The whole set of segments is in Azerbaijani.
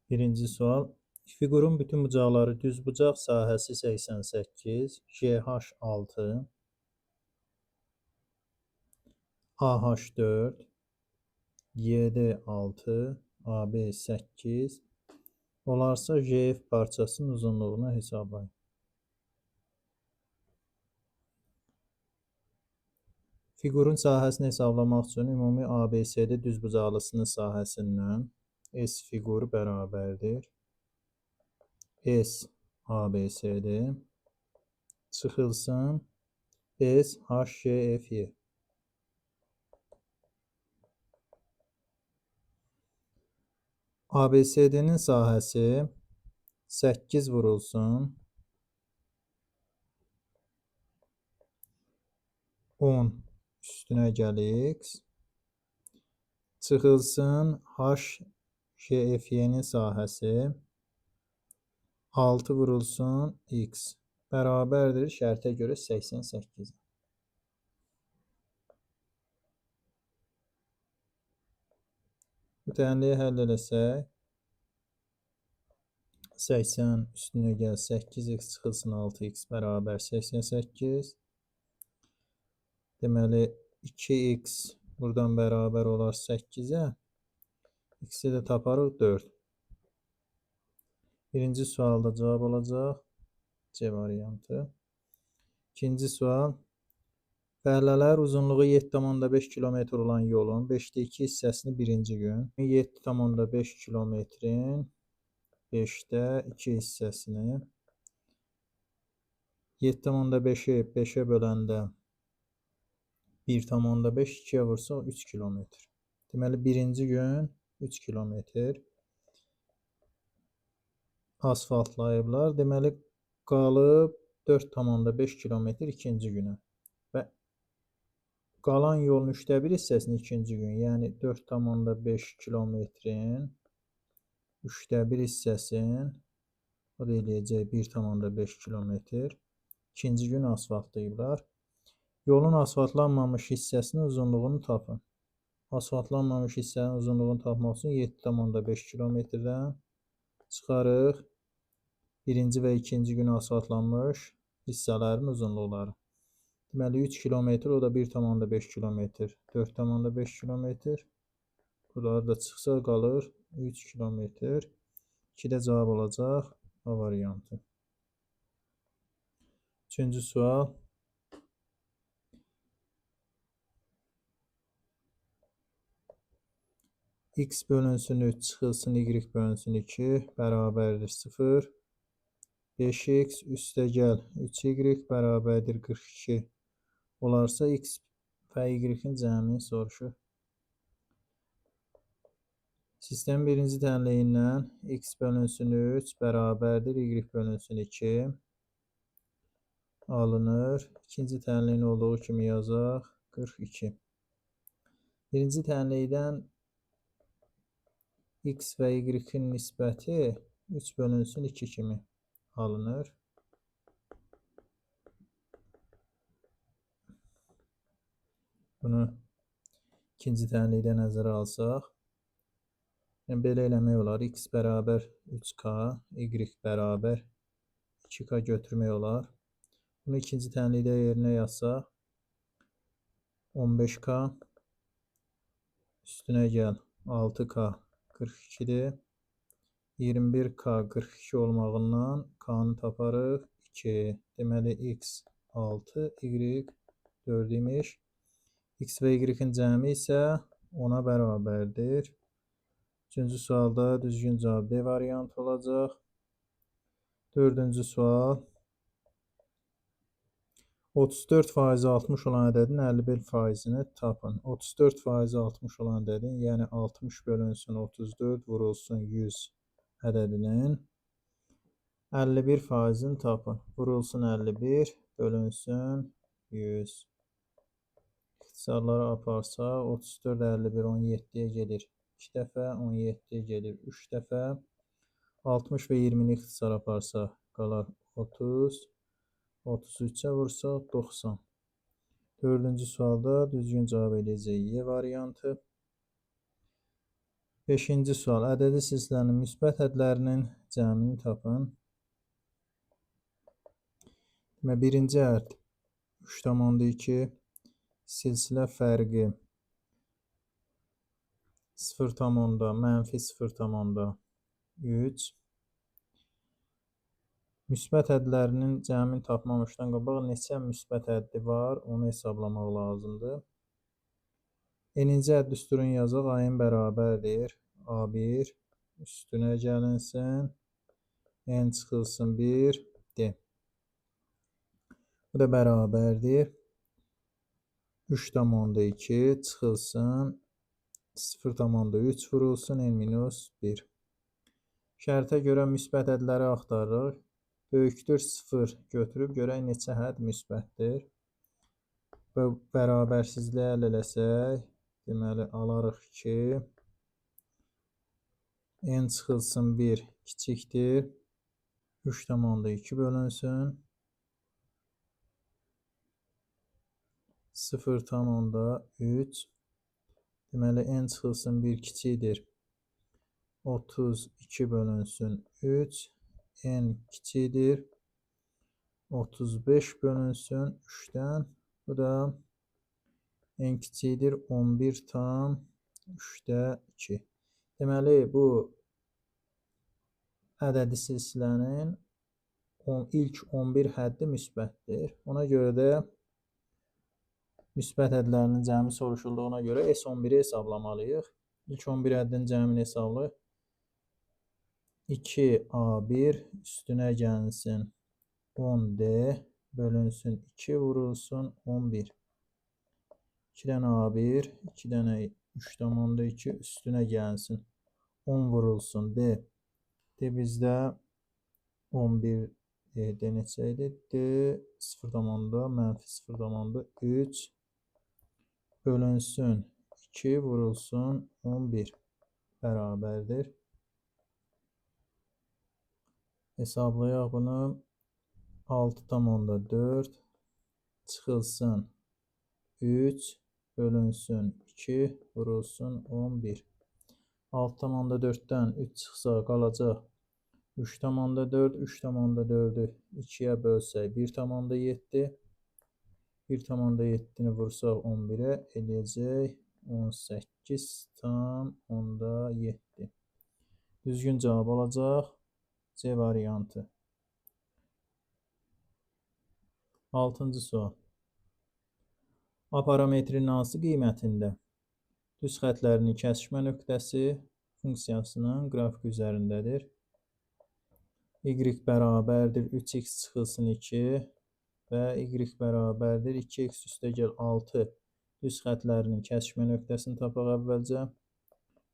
Birinci sual. Fiqurun bütün bucaqları düz bucaq sahəsi 88, GH 6, AH 4, YD 6, AB 8 olarsa JF parçasının uzunluğunu hesablayın. Fiqurun sahəsini hesablamaq üçün ümumi ABCD düzbucaqlısının sahəsindən S fiquru bərabərdir. S ABCD çıxılsın S HGFY. ABCD'nin sahəsi 8 vurulsun 10 üstünə gəl x çıxılsın HGFY-nin sahəsi 6 vurulsun x bərabərdir şərtə görə 88. Bu tənliyi həll eləsək 80 üstünə gəl 8x çıxılsın 6x bərabər 88. Deməli 2x buradan bərabər olar 8-ə. X-i də taparıq 4. Birinci sualda cavab olacaq C variantı. İkinci sual. Fəhlələr uzunluğu 7,5 km olan yolun 5'də 2 hissəsini birinci gün, 7,5 kilometrin 5'də 2 hissəsini 7,5'i 5'ə böləndə 1,5 2'yə vursaq 3 kilometr. Deməli birinci gün 3 kilometr asfaltlayıblar. Deməli qalıb 4,5 kilometr ikinci günə. Və qalan yolun 1/3 hissəsini ikinci gün, yəni 4,5 kilometrin 1/3 hissəsini o da eləyəcək 1,5 kilometr ikinci gün asfaltlayıblar. Yolun asfaltlanmamış hissəsinin uzunluğunu tapın. Asfaltlanmamış hissənin uzunluğunu tapmaq üçün 7,5 kilometrdən çıxarıq birinci və ikinci gün asfaltlanmış hissələrin uzunluqları. Deməli 3 kilometr, o da 1,5 kilometr, 4,5 kilometr. Bunlar da çıxsa qalır 3 kilometr. 2-də cavab olacaq A variantı. Üçüncü sual. X bölünsün 3 çıxılsın Y bölünsün 2 bərabərdir 0. 5x üstə gəl 3y bərabərdir 42 olarsa x və y-in cəmini soruşur. Sistem birinci tənliyindən x bölünsün 3 bərabərdir y bölünsün 2 alınır. İkinci tənliyin olduğu kimi yazaq 42. Birinci tənlikdən x və y-in nisbəti 3 bölünsün 2 kimi alınır. Bunu ikinci tənlikdə nəzərə alsaq, belə eləmək olar. X bərabər 3k, y bərabər 2k götürmək olar. Bunu ikinci tənlikdə yerinə yazsaq, 15k üstünə gəl 6k 42'dir. 21k 42 olmağından k'nı taparıq 2. Deməli x 6, y 4 imiş. X və y-in cəmi isə 10'a bərabərdir. Üçüncü sualda düzgün cavab D variantı olacaq. Dördüncü sual. 34% 60 olan ədədin 51%-ni tapın. 34% 60 olan ədədin, yəni 60 bölünsün 34 vurulsun 100 ədədinin 51%-ni tapın. Vurulsun 51 bölünsün 100. İxtisarlara aparsaq 34 51 17-yə gedir 2 dəfə, 17-yə gedir 3 dəfə. 60 və 20-ni ixtisar aparsaq qalar 30. 33'ə vursaq 90. Dördüncü sualda düzgün cavab edəcək Y variantı. 5-ci sual. Ədədi silsilənin müsbət ədlərinin cəmini tapın. Birinci ərd 3,2, silsilə fərqi -0,3. Müsbət ədlərinin cəmini tapmamışdan qabaq neçə müsbət əddi var, onu hesablamaq lazımdır. N-ci ədd üstürün yazaq, A-ın bərabərdir. A1 üstünə gəlinsin, N çıxılsın 1, D. Bu da bərabərdir. 3,2 çıxılsın 0,3 vurulsun N-1. Şərtə görə müsbət ədləri axtarırıq. Böyükdür 0 götürüb görək neçə hədd müsbətdir. Bu bərabərsizliyi həll eləsək, deməli alarıq ki, N çıxılsın 1 kiçikdir. 3,2 bölünsün 0,3. Deməli N çıxılsın 1 kiçikdir. 32 bölünsün 3. N kiçikdir. 35 bölünsün 3-dən. Bu da N kiçikdir 11,3/2. Deməli bu ədədi silsilənin ilk 11 həddi müsbətdir. Ona görə də müsbət ədlərinin cəmi soruşulduğuna görə S11-i hesablamalıyıq. İlk 11 həddin cəmini hesablayıq. 2A1 üstünə gəlinsin 10D bölünsün 2 vurulsun 11. 2 dənə A1, 2 dənə 3,2 üstünə gəlinsin 10 vurulsun D. D bizdə 11 D neçə idi? D 0,-0,3 bölünsün 2 vurulsun 11 bərabərdir. Hesablayaq bunu. 6,4 çıxılsın 3 bölünsün 2 vurulsun 11. 6,4-dən 3 çıxsa qalacaq 3,4. 3,4-ü 2-yə bölsək 1,7. 1,7-ni vursaq 11-ə eləyəcək 18,7. Düzgün cavab olacaq C variantı. 6-cı sual. A parametrinin hansı qiymətində düz xətlərinin kəsişmə nöqtəsi funksiyasının qrafik üzərindədir? Y bərabərdir 3x çıxılsın 2 və y bərabərdir 2x üstəgəl 6 düz xətlərinin kəsişmə nöqtəsini tapaq əvvəlcə.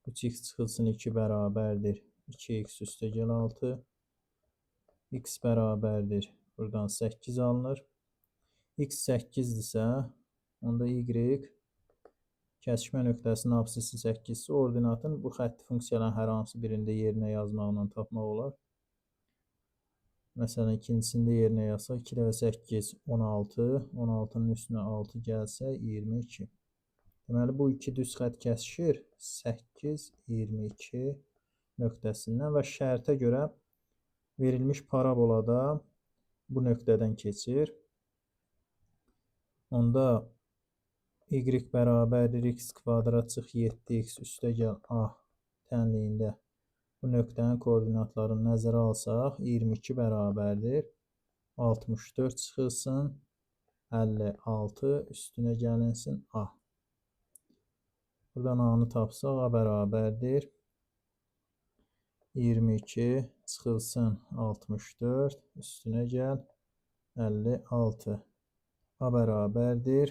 3x çıxılsın 2 bərabərdir 2x üstəgəl 6. X bərabərdir. Buradan 8 alınır. X 8-dirsə, onda y kəsişmə nöqtəsinin absisi 8-si ordinatın bu xətti funksiyaların hər hansı birində yerinə yazmaqla tapmaq olar. Məsələn, ikincisində yerinə yazsaq 2 dəfə 8 16, 16-nın üstünə 6 gəlsə 22. Deməli bu iki düz xətt kəsişir 8-22 nöqtəsindən və şərtə görə verilmiş parabolada bu nöqtədən keçir. Onda y bərabərdir x kvadrat çıx 7x üstəgəl a tənliyində bu nöqtənin koordinatlarını nəzərə alsaq 22 bərabərdir 64 çıxılsın 56 üstünə gəlinsin a. Buradan a-nı tapsaq a bərabərdir 22 çıxılsın 64 üstünə gəl 56. A bərabərdir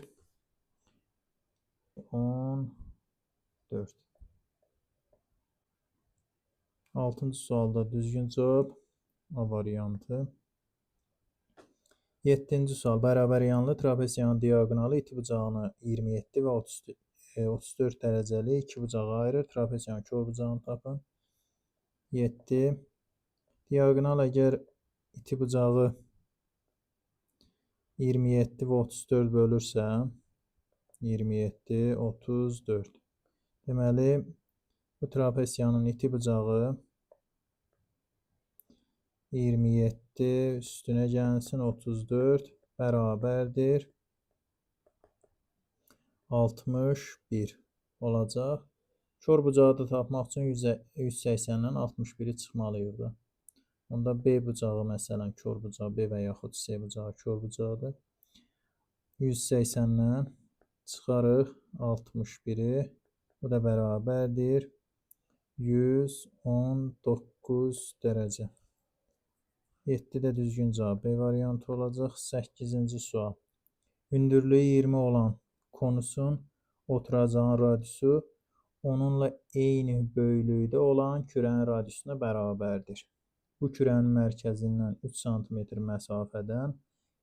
14. 6-cı sualda düzgün cavab A variantı. 7-ci sual. Bərabər yanlı trapesiyanın diaqonalı iti bucağını 27 və 34 dərəcəli iki bucağa ayırır. Trapesiyanın kör bucağını tapın. 7. Diaqonal əgər iti bucağı 27 və 34 bölürsə 27, 34. Deməli Bu trapesiyanın iti bucağı 27 üstünə gəlsin 34 bərabərdir 61 olacaq. Kör bucağı da tapmaq üçün 180-dən 61-i çıxmalıyıq da. Onda B bucağı məsələn kör bucağı B və yaxud C bucağı kör bucağıdır. 180-dən çıxarıq 61-i. Bu da bərabərdir 119 dərəcə. 7 də düzgün cavab B variantı olacaq. 8-ci sual. Hündürlüyü 20 olan konusun oturacağın radiusu onunla eyni böyüklükdə olan kürənin radiusuna bərabərdir. Bu kürənin mərkəzindən 3 sm məsafədən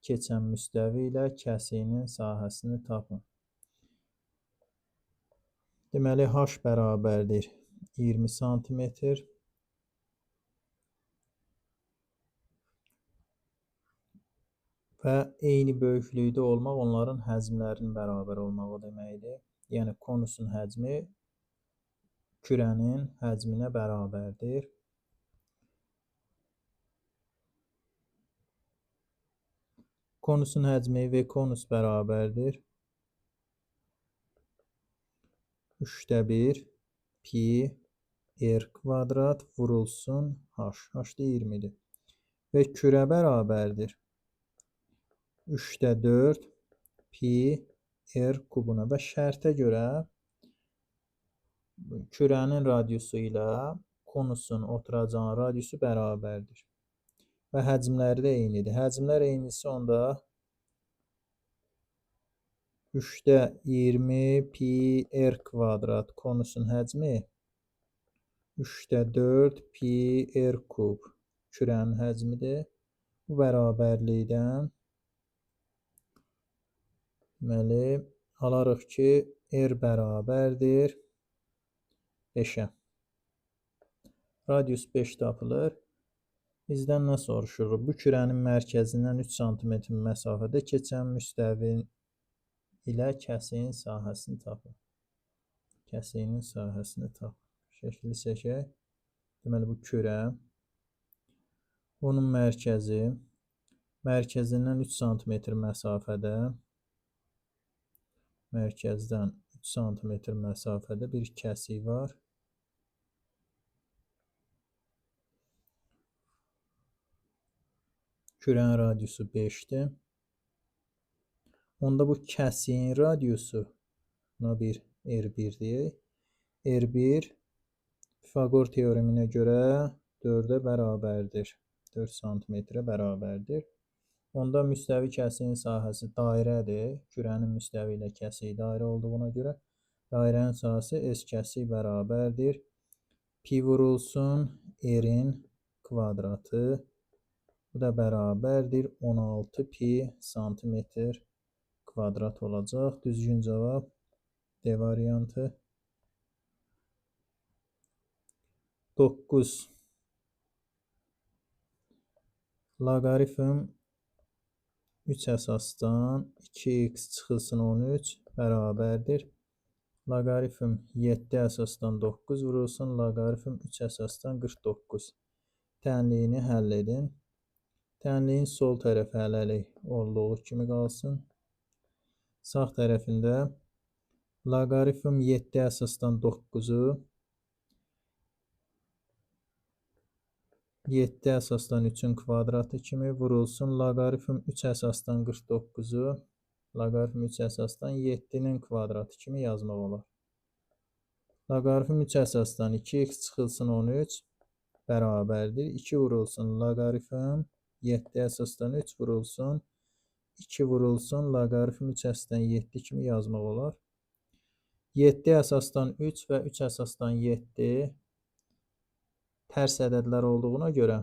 keçən müstəvi ilə kəsiyinin sahəsini tapın. Deməli, H bərabərdir 20 sm. Və eyni böyüklükdə olmaq onların həzmlərinin bərabər olmağı deməkdir. Yəni, konusun həcmi kürənin həcminə bərabərdir. Konusun həcmi V konus bərabərdir 3/1 pi r kvadrat vurulsun h. H da 20-dir. Və kürə bərabərdir 3/4 pi r kubuna. Və şərtə görə kürənin radiusu ilə konusun oturacağı radiusu bərabərdir. Və həcmləri də eynidir. Həcmlər eynisi onda 3/20 pi r kvadrat konusun həcmi 3/4 pi r kub kürənin həcmidir. Bu bərabərlikdən deməli alarıq ki r bərabərdir 5-ə. Radius 5 tapılır. Bizdən nə soruşur? Bu kürənin mərkəzindən 3 sm məsafədə keçən müstəvi ilə kəsiyin sahəsini tapın. Kəsiyinin sahəsini tapın. Şəkli çəkək. Deməli, bu kürə. Onun mərkəzindən 3 sm məsafədə mərkəzdən 3 sm məsafədə bir kəsik var. Kürənin radiusu 5-dir. Onda bu kəsiyin radiusu buna bir R1 deyək. R1 Pifaqor teoreminə görə 4-ə bərabərdir. 4 sm-ə bərabərdir. Onda müstəvi kəsiyin sahəsi dairədir. Kürənin müstəvi ilə kəsiyi dairə olduğuna görə dairənin sahəsi S kəsiyi bərabərdir. Pi vurulsun R-in kvadratı. Bu da bərabərdir 16 pi santimetr kvadrat olacaq. Düzgün cavab D variantı. 9. Loqaritm 3 əsasdan 2x çıxılsın 13 bərabərdir. Loqaritm 7 əsasdan 9 vurulsun. Loqaritm 3 əsasdan 49. Tənliyini həll edin. Tənliyin sol tərəfi hələlik olduğu kimi qalsın. Sağ tərəfində loqaritm 7 əsasdan 9-u 7 əsasdan 3-ün kvadratı kimi vurulsun. Loqaritm 3 əsasdan 49-u loqaritm 3 əsasdan 7-nin kvadratı kimi yazmaq olar. Loqaritm 3 əsasdan 2x çıxılsın 13 bərabərdir. 2 vurulsun loqaritm 7 əsasdan 3 vurulsun 2 vurulsun loqaritm 3 əsasdan 7 kimi yazmaq olar. 7 əsasdan 3 və 3 əsasdan 7 tərs ədədlər olduğuna görə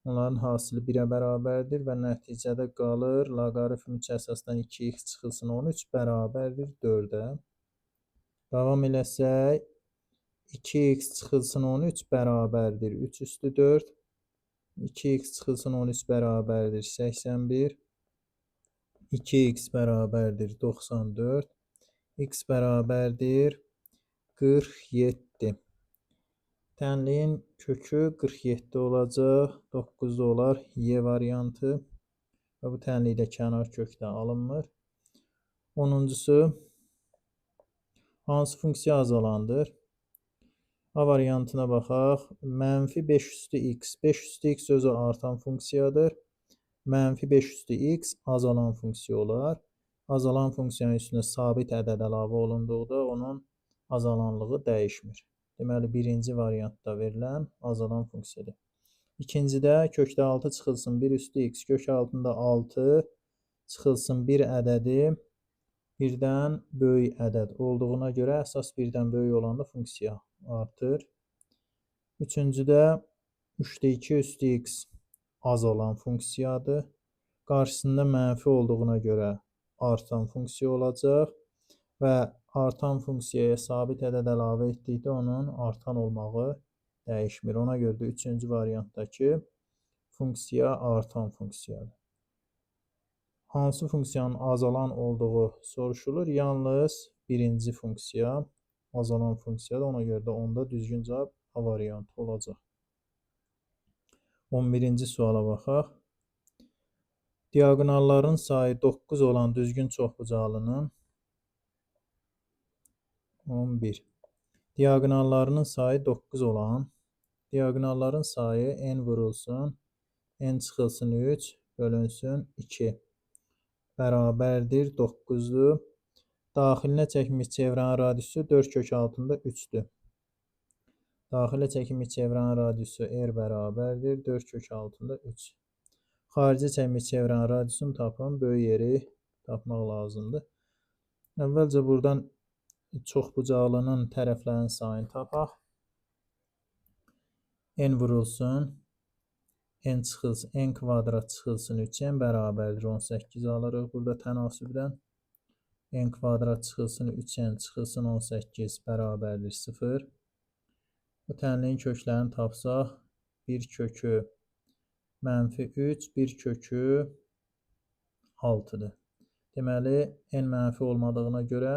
onların hasili 1-ə bərabərdir və nəticədə qalır loqaritm 3 əsasdan 2x çıxılsın 13 bərabərdir 4-ə. Davam eləsək 2x çıxılsın 13 bərabərdir 3 üstü 4. 2x çıxılsın 13 bərabərdir 81. 2x bərabərdir 94. X bərabərdir 47. Tənliyin kökü 47 olacaq. 9 olar Y variantı. Və bu tənlik də kənar kökdən alınmır. 10-cusu hansı funksiya azalandır? A variantına baxaq. Mənfi 5 üstü x. 5 üstü x özü artan funksiyadır. Mənfi 5 üstü x azalan funksiya olar. Azalan funksiyanın üstünə sabit ədəd əlavə olunduqda onun azalanlığı dəyişmir. Deməli, birinci variantda verilən azalan funksiyadır. İkincidə kökdə 6 çıxılsın 1 üstü x. Kök altında 6 çıxılsın 1 ədədi birdən böyük ədəd olduğuna görə əsas birdən böyük olanda funksiya artır. Üçüncüdə 3-də 2 üstü x azalan funksiyadır. Qarşısında mənfi olduğuna görə artan funksiya olacaq və artan funksiyaya sabit ədəd əlavə etdikdə onun artan olmağı dəyişmir. Ona görə də üçüncü variantdakı funksiya artan funksiyadır. Hansı funksiyanın azalan olduğu soruşulur? Yalnız birinci funksiya azalan funksiyadır. Ona görə də onda düzgün cavab A variantı olacaq. 11-ci suala baxaq. Diaqonalların sayı 9 olan düzgün çoxbucağlının 11. Diaqonallarının sayı 9 olan diaqonalların sayı n vurulsun, n çıxılsın 3, bölünsün 2. Bərabərdir 9-dur. Daxilinə çəkilmiş çevrənin radiusu 4 kök altında 3-dür. Daxilə çəkilmiş çevrənin radiusu R bərabərdir 4 kök altında 3. Xarici çəkilmiş çevrənin radiusunu tapın, böyük yeri tapmaq lazımdır. Əvvəlcə buradan çoxbucaqlının tərəflərinin sayını tapaq. N vurulsun, n çıxılsın, n kvadrat çıxılsın 3n bərabərdir 18 alırıq burada tənasübdən. N kvadrat çıxılsın 3n çıxılsın 18 bərabərdir 0. Bu tənliyin köklərini tapsaq, 1 kökü mənfi 3, 1 kökü 6-dır. Deməli, n mənfi olmadığına görə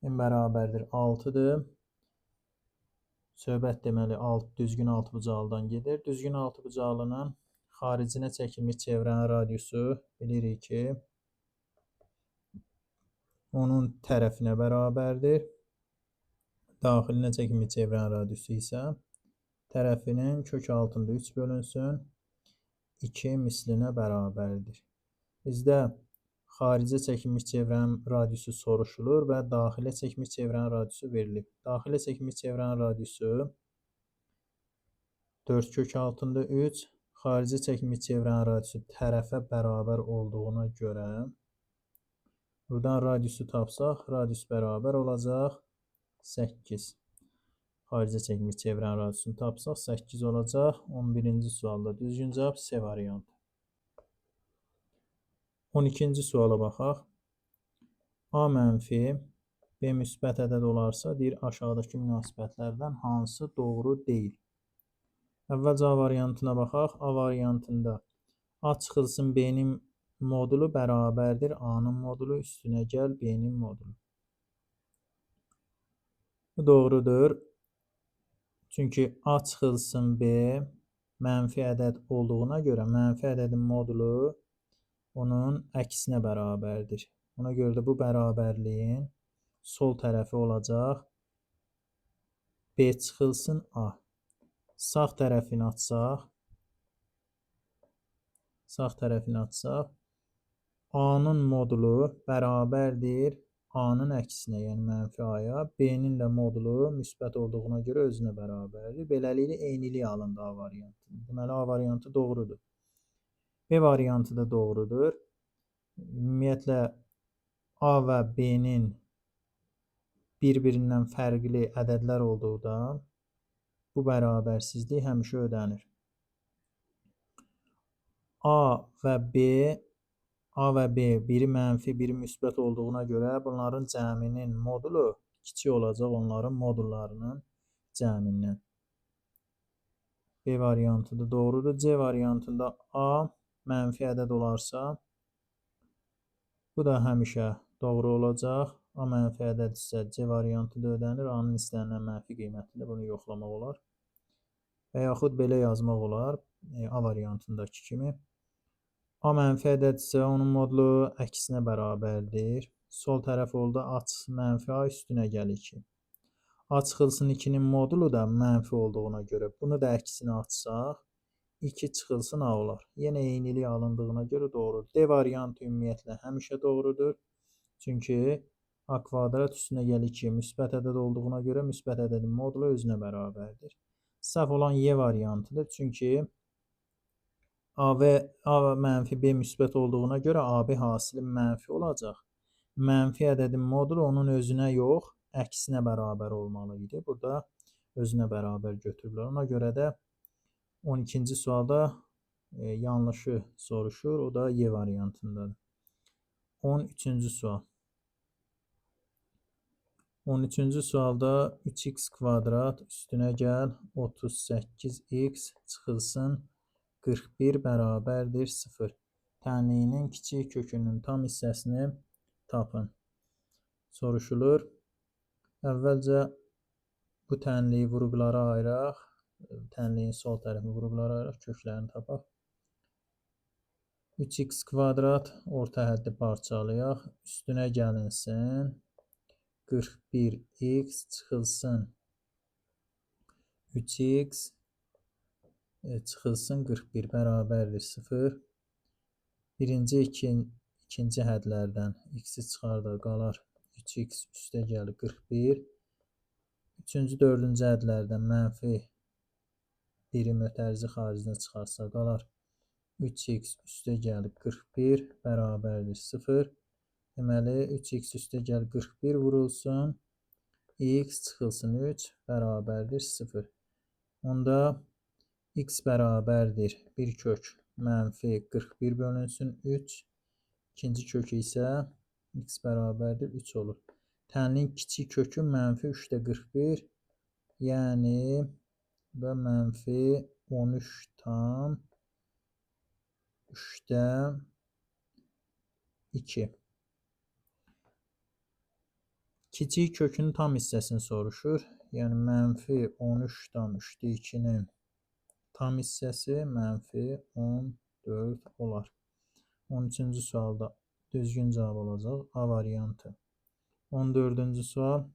n bərabərdir 6-dır. Söhbət deməli düzgün altıbucaqlıdan gedir. Düzgün altıbucaqlının xaricinə çəkilmiş çevrənin radiusu bilirik ki, onun tərəfinə bərabərdir. Daxilinə çəkilmiş çevrənin radiusu isə tərəfinin kök altında 3 bölünsün 2 mislinə bərabərdir. Bizdə xaricə çəkilmiş çevrənin radiusu soruşulur və daxilə çəkilmiş çevrənin radiusu verilib. Daxilə çəkilmiş çevrənin radiusu 4 kök altında 3, xaricə çəkilmiş çevrənin radiusu tərəfə bərabər olduğuna görə buradan radiusu tapsaq, radius bərabər olacaq 8. Xaricə çəkilmiş çevrənin radiusunu tapsaq 8 olacaq. 11-ci sualda düzgün cavab C variantı. 12-ci suala baxaq. A mənfi B müsbət ədəd olarsa, deyir aşağıdakı münasibətlərdən hansı doğru deyil? Əvvəlcə A variantına baxaq. A variantında A çıxılsın B-nin modulu bərabərdir A-nın modulu, üstünə gəl B-nin modulu. Bu doğrudur. Çünki A çıxılsın B mənfi ədəd olduğuna görə mənfi ədədin modulu onun əksinə bərabərdir. Ona görə də bu bərabərliyin sol tərəfi olacaq B çıxılsın A. Sağ tərəfini açsaq, A-nın modulu bərabərdir A-nın əksinə, yəni mənfi A-ya. B-nin də modulu müsbət olduğuna görə özünə bərabərdir. Beləliklə, eynilik alındı A variantı. Deməli, A variantı doğrudur. B variantı da doğrudur. Ümumiyyətlə, A və B-nin bir-birindən fərqli ədədlər olduqda bu bərabərsizlik həmişə ödənir. A və B biri mənfi, biri müsbət olduğuna görə bunların cəminin modulu kiçik olacaq onların modullarının cəmindən. B variantı da doğrudur. C variantında A mənfi ədəd olarsa, bu da həmişə doğru olacaq. A mənfi ədəddirsə C variantı da ödənir. A-nın istənilən mənfi qiymətidir. Bunu yoxlamaq olar. Və yaxud belə yazmaq olar. A variantındakı kimi. A mənfi ədəddirsə onun modulu əksinə bərabərdir. Sol tərəf oldu -mənfi A üstünə gəlir 2. A çıxılsın 2-nin modulu da mənfi olduğuna görə bunu da əksinə açsaq 2 çıxılsın A olar. Yenə eynilik alındığına görə doğrudur. D variantı ümumiyyətlə həmişə doğrudur. Çünki A kvadrat üstünə gəlir 2 müsbət ədəd olduğuna görə müsbət ədədin modulu özünə bərabərdir. Səhv olan Y variantıdır. Çünki A mənfi B müsbət olduğuna görə AB hasili mənfi olacaq. Mənfi ədədin modulu onun özünə yox, əksinə bərabər olmalı idi. Burada özünə bərabər götürülür. Ona görə də 12-ci sualda yanlışı soruşur. O da Y variantındadır. 13-cü sual. 13-cü sualda 3x kvadrat üstünə gəl 38x çıxılsın 41 bərabərdir 0. Tənliyinin kiçik kökünün tam hissəsini tapın. Soruşulur. Əvvəlcə bu tənliyi vurğulara ayıraq. Tənliyin sol tərəfini vurğulara ayıraq. Köklərini tapaq. 3x kvadrat orta həddi parçalayaq. Üstünə gəlinsin. 41x çıxılsın 3x çıxılsın 41 bərabərdir 0. Birinci, ikinci hədlərdən x-i çıxardıq, qalar 3x üstə gəlir 41. Üçüncü, dördüncü hədlərdən mənfi 1-i mötərizi xaricinə çıxarsa qalar 3x üstə gəlir 41 bərabərdir 0. Deməli, 3x üstə gəl 41 vurulsun, x çıxılsın 3 bərabərdir 0. Onda x bərabərdir 1 kök mənfi 41 bölünsün 3. İkinci kökü isə x bərabərdir 3 olur. Tənliyin kiçik kökü mənfi 3-də 41, yəni da mənfi 13 tam 3-də 2. Kiçik kökün tam hissəsini soruşur. Yəni mənfi 13 tam 3-də 2-nin tam hissəsi mənfi 14 olar. 13-cü sualda düzgün cavab olacaq A variantı. 14-cü sual.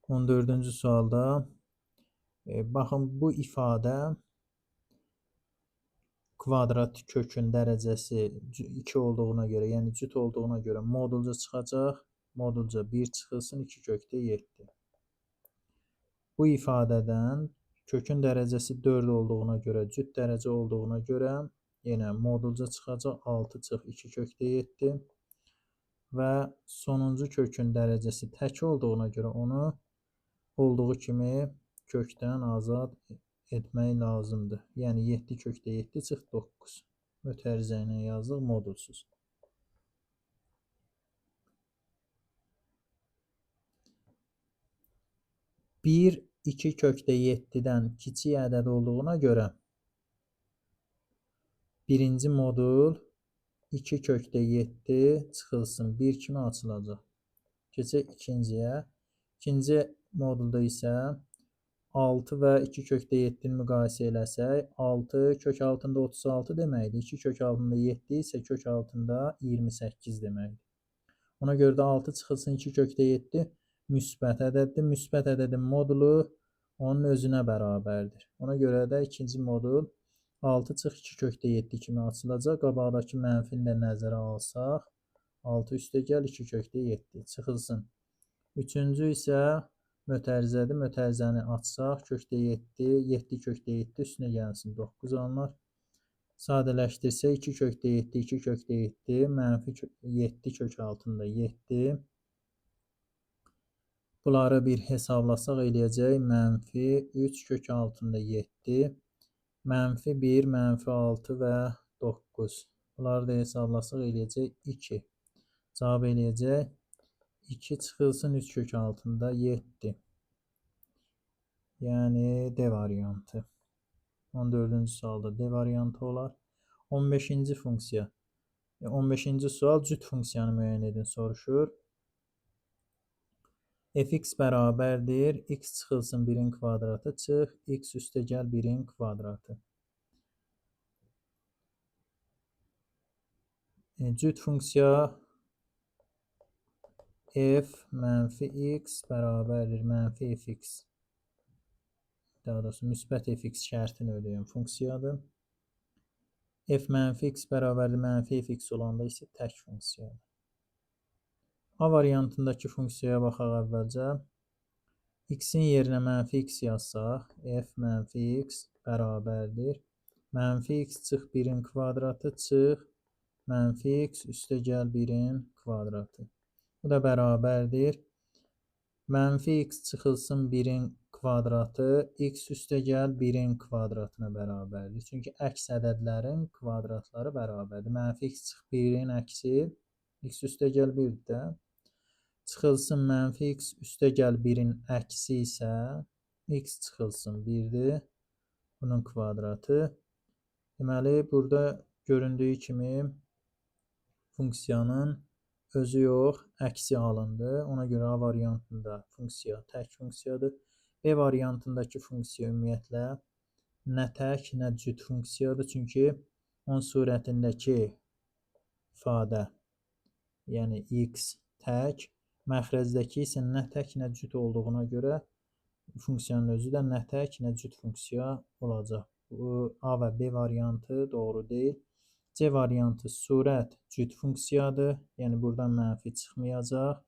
14-cü sualda baxın bu ifadə kvadrat kökün dərəcəsi 2 olduğuna görə, yəni cüt olduğuna görə modulca çıxacaq. Modulca 1 çıxılsın 2 kökdə 7. Bu ifadədən kökün dərəcəsi 4 olduğuna görə, cüt dərəcə olduğuna görə yenə modulca çıxacaq 6 çıx 2 kökdə 7. Və sonuncu kökün dərəcəsi tək olduğuna görə onu olduğu kimi kökdən azad etmək lazımdır. Yəni 7 kökdə 7 çıx 9. Mötərizə ilə yazdıq modulsuz. 1, 2 kökdə 7-dən kiçik ədəd olduğuna görə birinci modul 2 kökdə 7 çıxılsın 1 kimi açılacaq. Keçək ikinciyə. İkinci modulda isə 6 və 2 kökdə 7-ni müqayisə eləsək, 6 kök altında 36 deməkdir. 2 kök altında 7 isə kök altında 28 deməkdir. Ona görə də 6 çıxılsın 2 kökdə 7 müsbət ədəddir. Müsbət ədədin modulu onun özünə bərabərdir. Ona görə də ikinci modul 6 çıx 2 kökdə 7 kimi açılacaq. Qabaqdakı mənfini də nəzərə alsaq, 6 üstə gəl 2 kökdə 7 çıxılsın. Üçüncü isə mötərizədir. Mötərizəni açsaq, kökdə 7, 7 kökdə 7 üstünə gəlsin 9 alınır. Sadələşdirsə 2 kökdə 7, 2 kökdə 7, mənfi 7 kök altında 7. Bunları bir hesablasaq eləyəcək mənfi 3 kök altında 7, mənfi 1, mənfi 6 və 9. Bunları da hesablasaq eləyəcək 2. Cavab eləyəcək 2 çıxılsın 3 kök altında 7. Yəni D variantı. 14-cü sualda D variantı olar. 15-ci funksiya. 15-ci sual cüt funksiyanı müəyyən edin soruşur. Fx bərabərdir x çıxılsın 1-in kvadratı çıx x üstəgəl 1-in kvadratı. Cüt funksiya f mənfi x bərabərdir mənfi fx. Daha doğrusu müsbət fx şərtini ödəyən funksiyadır. F mənfi x bərabərdir mənfi fx olanda isə tək funksiyadır. A variantındakı funksiyaya baxaq əvvəlcə. X-in yerinə mənfi x yazsaq, f mənfi x bərabərdir. Mənfi x çıx 1-in kvadratı çıx mənfi x üstəgəl 1-in kvadratı. Bu da bərabərdir. Mənfi x çıxılsın 1-in kvadratı x üstəgəl 1-in kvadratına bərabərdir. Çünki əks ədədlərin kvadratları bərabərdir. Mənfi x çıx 1-in əksi x üstəgəl 1-dir də. Çıxılsın mənfi x üstəgəl 1-in əksi isə x çıxılsın 1-dir. Bunun kvadratı. Deməli, burada göründüyü kimi funksiyanın özü yox, əksi alındı. Ona görə A variantında funksiya tək funksiyadır. B variantındakı funksiya ümumiyyətlə nə tək, nə cüt funksiyadır. Çünki onun surətindəki ifadə, yəni x tək, məxrəzdəki isə nə tək, nə cüt olduğuna görə funksiyanın özü də nə tək, nə cüt funksiya olacaq. Bu A və B variantı doğru deyil. C variantı surət cüt funksiyadır. Yəni buradan mənfi çıxmayacaq.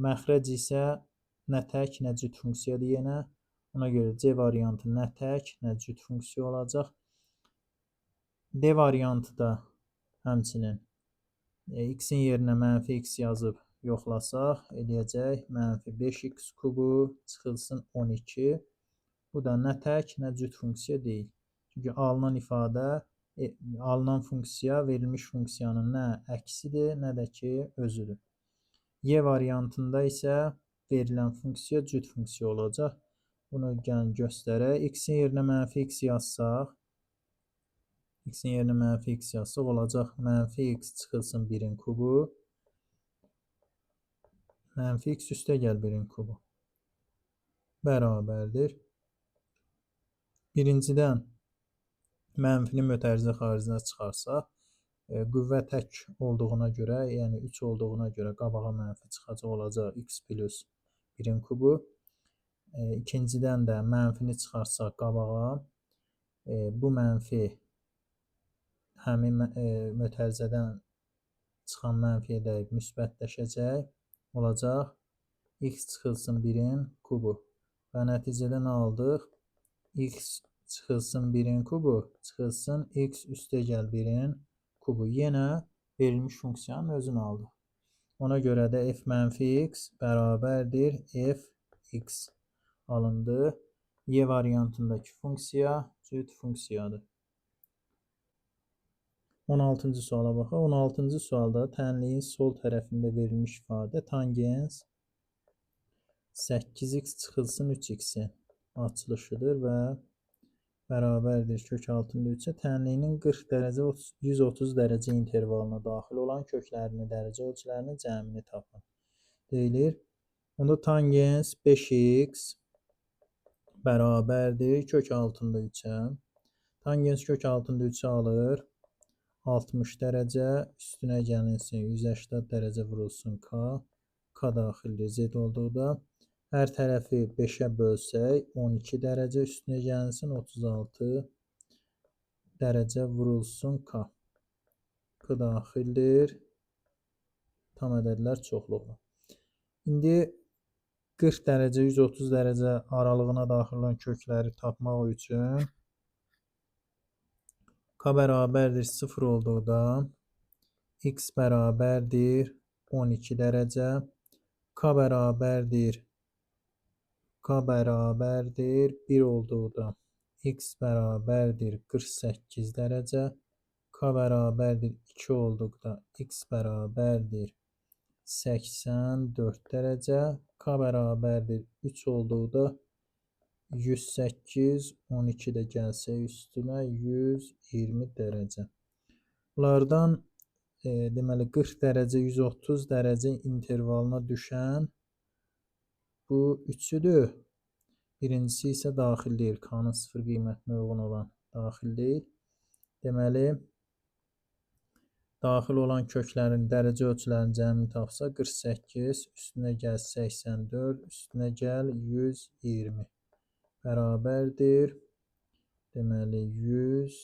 Məxrəc isə nə tək, nə cüt funksiyadır yenə. Ona görə C variantı nə tək, nə cüt funksiya olacaq. D variantı da həmçinin x-in yerinə mənfi x yazıb yoxlasaq, eləyəcək mənfi 5x kubu çıxılsın 12. Bu da nə tək, nə cüt funksiya deyil. Çünki alınan ifadə, alınan funksiya verilmiş funksiyanın nə əksidir, nə də ki özüdür. Y variantında isə verilən funksiya cüt funksiya olacaq. Bunu gəlin göstərək. X-in yerinə mənfi x yazsaq, x-in yerinə mənfi x yazsaq olacaq mənfi x çıxılsın 1-in kubu mənfi x üstəgəl 1-in kubu bərabərdir. Birincidən mənfini mötərizə xaricinə çıxarsaq, qüvvə tək olduğuna görə, yəni 3 olduğuna görə qabağa mənfi çıxacaq olacaq x plus 1-in kubu. İkincidən də mənfini çıxarsaq qabağa, bu mənfi həmin mötərizədən çıxan mənfiyə dəyib müsbətləşəcək. Olacaq x çıxılsın 1-in kubu və nəticədə nə aldıq? X çıxılsın 1-in kubu çıxılsın x üstəgəl 1-in kubu. Yenə verilmiş funksiyanın özünü aldıq. Ona görə də f mənfi x bərabərdir fx alındı. Y variantındakı funksiya cüt funksiyadır. 16-cı suala baxaq. 16-cı sualda tənliyin sol tərəfində verilmiş ifadə tangens 8x çıxılsın 3x-in açılışıdır və bərabərdir kök altında 3-ə tənliyinin 40 dərəcə 130 dərəcə intervalına daxil olan köklərini, dərəcə ölçülərinin cəmini tapın. Deyilir. Onda tangens 5x bərabərdir kök altında 3-ə. Tangens kök altında 3-ə alır. 60 dərəcə üstünə gəlinsin 180 dərəcə vurulsun k. K daxildir z olduqda. Hər tərəfi 5-ə bölsək 12 dərəcə üstünə gəlinsin 36 dərəcə vurulsun k. K daxildir. Tam ədədlər çoxluğu. İndi 40 dərəcə 130 dərəcə aralığına daxil olan kökləri tapmaq üçün k bərabərdir 0 olduqda x bərabərdir 12 dərəcə, k bərabərdir 1 olduqda x bərabərdir 48 dərəcə, k bərabərdir 2 olduqda x bərabərdir 84 dərəcə, k bərabərdir 3 olduqda 108, 12 də gəlsə üstünə 120 dərəcə. Bunlardan deməli 40 dərəcə 130 dərəcə intervalına düşən bu üçüdür. Birincisi isə daxil deyil. K-nın 0 qiymətinə uyğun olan daxil deyil. Deməli daxil olan köklərin dərəcə ölçülərinin cəmini tapsa 48 üstünə gəl 84 üstünə gəl 120 bərabərdir. Deməli 100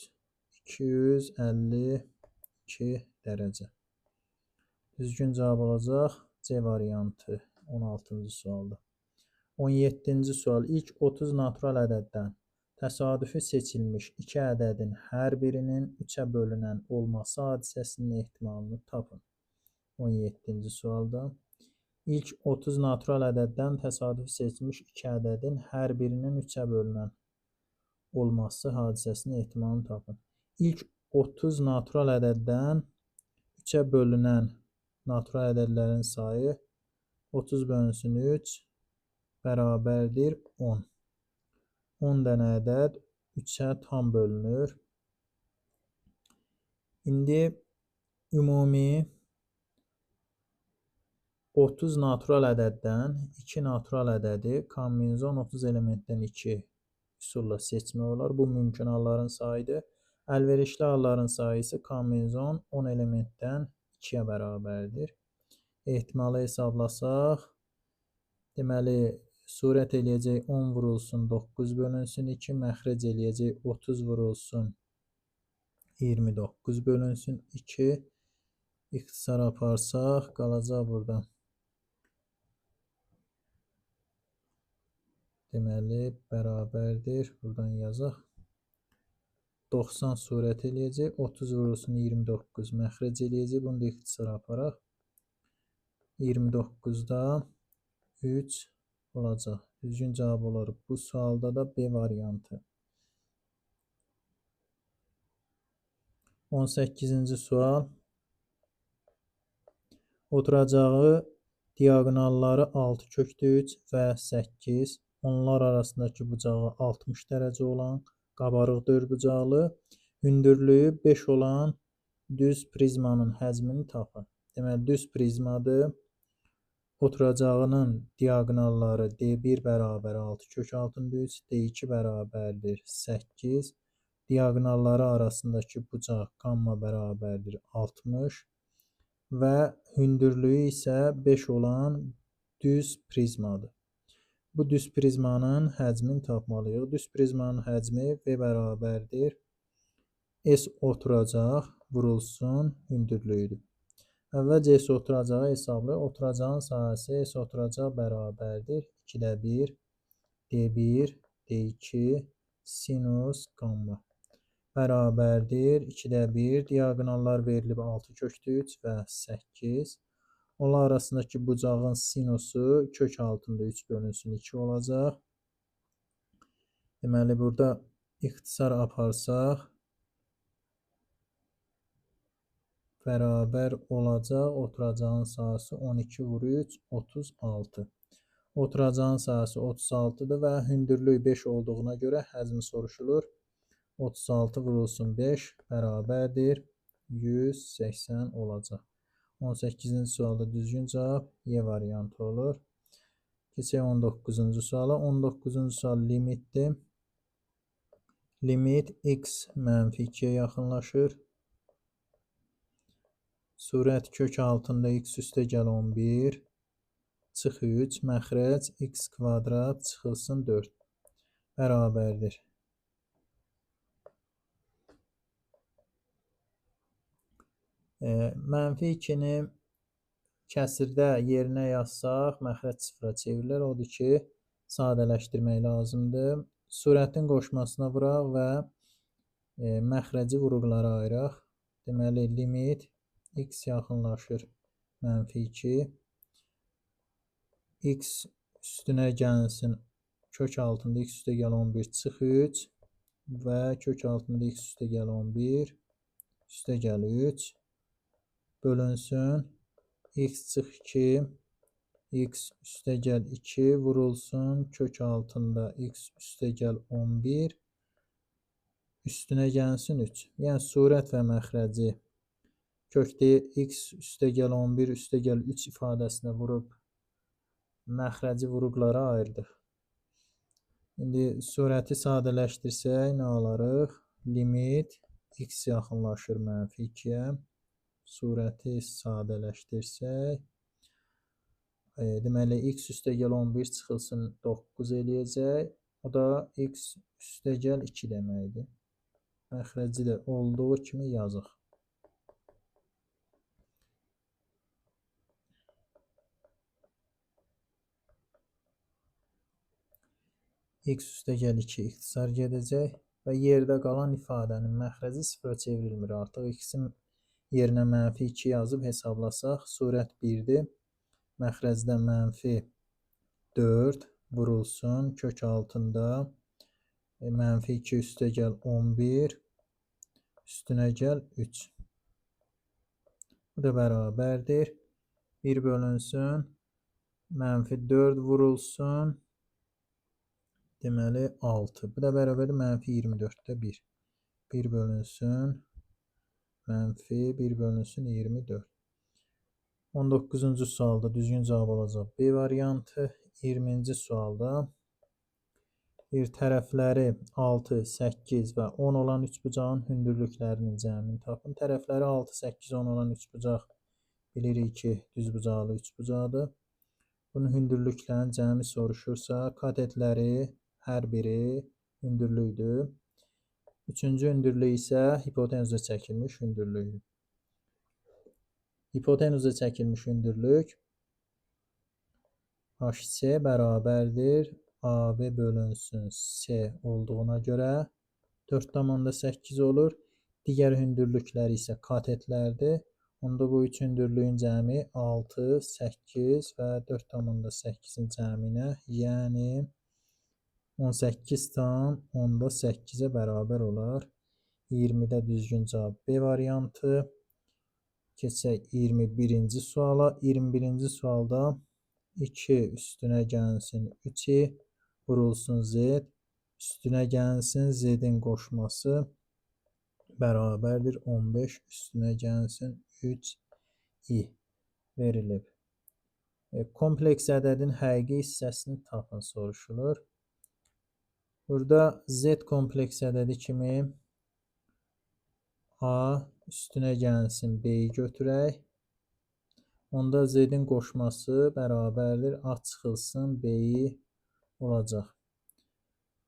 252 dərəcə. Düzgün cavab olacaq C variantı 16-cı sualda. 17-ci sual. İlk 30 natural ədəddən təsadüfi seçilmiş 2 ədədin hər birinin 3-ə bölünən olması hadisəsinin ehtimalını tapın. 17-ci sualda. İlk 30 natural ədəddən təsadüfi seçilmiş 2 ədədin hər birinin 3-ə bölünən olması hadisəsinin ehtimalını tapın. İlk 30 natural ədəddən 3-ə bölünən natural ədədlərin sayı 30 bölünsün 3 bərabərdir 10. 10 dənə ədəd 3-ə tam bölünür. İndi ümumi 30 natural ədəddən 2 natural ədədi kombinizon 30 elementdən 2 üsulla seçmək olar. Bu mümkün halların sayıdır. Əlverişli halların sayı isə kombinizon 10 elementdən 2-yə bərabərdir. Ehtimalı hesablasaq, deməli, surət eləyəcək 10 vurulsun 9 bölünsün 2, məxrəc eləyəcək 30 vurulsun 29 bölünsün 2. İxtisar aparsaq, qalacaq burada. Deməli, bərabərdir. Buradan yazaq. 90 surət eləyəcək. 30 vurulsun 29. Məxrəc eləyəcək. Bunu da ixtisara aparaq. 29-da 3 olacaq. Düzgün cavab olar. Bu sualda da B variantı. 18-ci sual. Oturacağı diaqonalları 6 kökdə 3 və 8. Onlar arasındakı bucağı 60 dərəcə olan qabarıq dörd-bucaqlı, hündürlüyü 5 olan düz prizmanın həcmini tapın. Deməli, düz prizmadır. Oturacağının diaqonalları D1 bərabər 6 kök altında 3, D2 bərabərdir 8. Diaqonalları arasındakı bucaq qamma bərabərdir 60 və hündürlüyü isə 5 olan düz prizmadır. Bu düz prizmanın həcmini tapmalıyıq. Düz prizmanın həcmi V bərabərdir. S oturacaq vurulsun hündürlüyüdür. Əvvəlcə S oturacağı hesablayaq. Oturacağın sahəsi S oturacaq bərabərdir. 2-də 1, D1, D2, sinus qamma bərabərdir. 2-də 1, diaqonallar verilib 6 kökdə 3 və 8. Onlar arasındakı bucağın sinusu kök altında 3 bölünsün 2 olacaq. Deməli, burada ixtisar aparsaq, bərabər olacaq. Oturacağın sahəsi 12 vur 3, 36. Oturacağın sahəsi 36-dır və hündürlük 5 olduğuna görə həcmi soruşulur. 36 vurulsun 5 bərabərdir 180 olacaq. 18-ci sualda düzgün cavab Y variantı olur. Keçək 19-cu suala. 19-cu sual limitdir. Limit x mənfi 2-yə yaxınlaşır. Surət kök altında x üstə gəl 11 çıx 3 məxrəc x kvadrat çıxılsın 4 bərabərdir. Mənfi 2-ni kəsirdə yerinə yazsaq, məxrəc sıfıra çevrilir. Odur ki, sadələşdirmək lazımdır. Surətin qoşmasına vuraq və məxrəci vuruqlara ayıraq. Deməli, limit x yaxınlaşır mənfi 2. X üstünə gəlsin kök altında x üstə gəl 11 çıx 3 və kök altında x üstə gəl 11 üstə gəl 3 bölünsün x çıx 2 x üstə gəl 2 vurulsun kök altında x üstə gəl 11 üstünə gəlsin 3. Yəni surət və məxrəci kökdə x üstəgəl 11 üstəgəl 3 ifadəsinə vurub məxrəci vuruqlara ayırdıq. İndi surəti sadələşdirsək nə alarıq? Limit x yaxınlaşır -2-yə. Surəti sadələşdirsək, deməli x üstəgəl 11 çıxılsın 9 eləyəcək. O da x üstəgəl 2 deməkdir. Məxrəci də olduğu kimi yazıq. X üstəgəl 2 ixtisar gedəcək və yerdə qalan ifadənin məxrəci 0-a çevrilmir. Artıq x-in yerinə -2 yazıb hesablasaq, surət 1-dir. Məxrəcdə -4 vurulsun kök altında -2 üstəgəl 11 üstünə gəl 3. Bu da bərabərdir. 1 bölünsün -4 vurulsun deməli 6. Bu da bərabərdir -24-də 1. 1 bölünsün -1 bölünsün 24. 19-cu sualda düzgün cavab olacaq B variantı. 20-ci sualda bir tərəfləri 6, 8 və 10 olan üçbucağın hündürlüklərinin cəmini tapın. Tərəfləri 6, 8, 10 olan üçbucaq bilirik ki, düzbucaqlı üçbucaqdır. Bunun hündürlüklərinin cəmi soruşursa, katetləri hər biri hündürlükdür. Üçüncü hündürlük isə hipotenuzə çəkilmiş hündürlükdür. Hipotenuzə çəkilmiş hündürlük HC bərabərdir AB bölünsün C olduğuna görə 4,8 olur. Digər hündürlüklər isə katetlərdir. Onda bu üç hündürlüyün cəmi 6, 8 və 4,8-in cəminə, yəni 18,8-ə bərabər olar. 20-də düzgün cavab B variantı. Keçək 21-ci suala. 21-ci sualda 2 üstünə gəlsin 3-i vurulsun Z üstünə gəlsin Z-in qoşması bərabərdir 15 üstünə gəlsin 3i verilib. Kompleks ədədin həqiqi hissəsini tapın soruşulur. Burada Z kompleks ədədi kimi A üstünə gəlsin B-yi götürək. Onda Z-in qoşması bərabərdir A çıxılsın B-yi olacaq.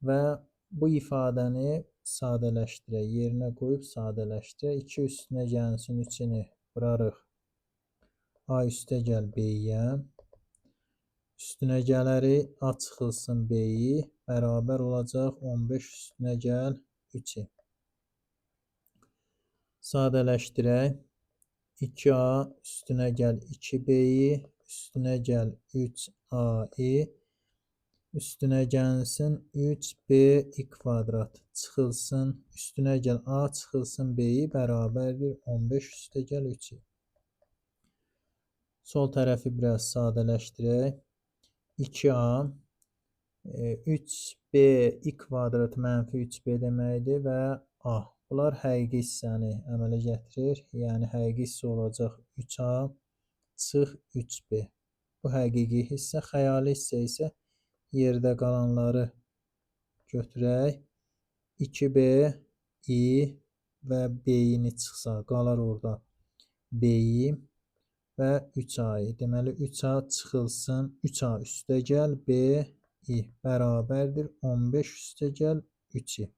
Və bu ifadəni sadələşdirək, yerinə qoyub sadələşdirək. 2 üstünə gəlsin 3-ini vurarıq A üstəgəl B-yə. Üstünə gələrik A çıxılsın B-yi bərabər olacaq 15 üstünə gəl 3-i. Sadələşdirək. 2A üstünə gəl 2B-yi üstünə gəl 3A-i üstünə gəlsin 3B-i kvadrat çıxılsın üstünə gəl A çıxılsın B-yi bərabərdir 15 üstə gəl 3-i. Sol tərəfi biraz sadələşdirək. 2A 3B-i kvadrat -3B deməkdir və A. Bunlar həqiqi hissəni əmələ gətirir. Yəni həqiqi hissə olacaq 3A çıx 3B. Bu həqiqi hissə, xəyali hissə isə yerdə qalanları götürək. 2B, i və B-ini çıxsa qalar orada B-yi və 3A-yı. Deməli 3A çıxılsın 3A üstə gəl B-i bərabərdir 15 üstə gəl 3-i.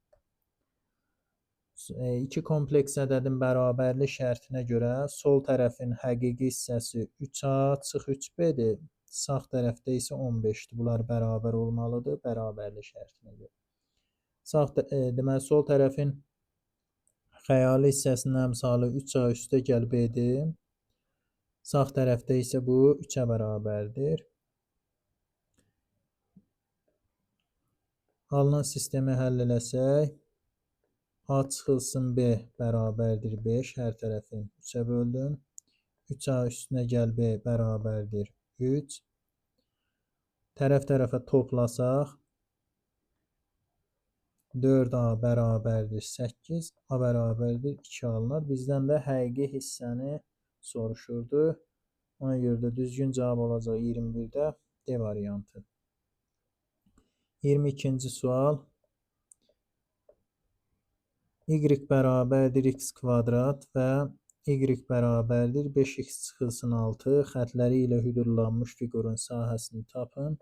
2 kompleks ədədin bərabərlik şərtinə görə sol tərəfin həqiqi hissəsi 3A çıx 3B-dir. Sağ tərəfdə isə 15-dir. Bunlar bərabər olmalıdır bərabərlik şərtinə görə. Deməli sol tərəfin xəyali hissəsinin əmsalı 3A üstə gəl B-dir. Sağ tərəfdə isə bu 3-ə bərabərdir. Alınan sistemi həll eləsək A çıxılsın B bərabərdir 5. Hər tərəfin 3-ə böldüm. 3A üstünə gəl B bərabərdir 3. Tərəf-tərəfə toplasaq 4A bərabərdir 8, A bərabərdir 2 alınır. Bizdən də həqiqi hissəni soruşurdu. Ona görə də düzgün cavab olacaq 21-də D variantı. 22-ci sual. Y bərabərdir x kvadrat və y bərabərdir 5x çıxılsın 6 xətləri ilə hüdurlanmış fiqurun sahəsini tapın.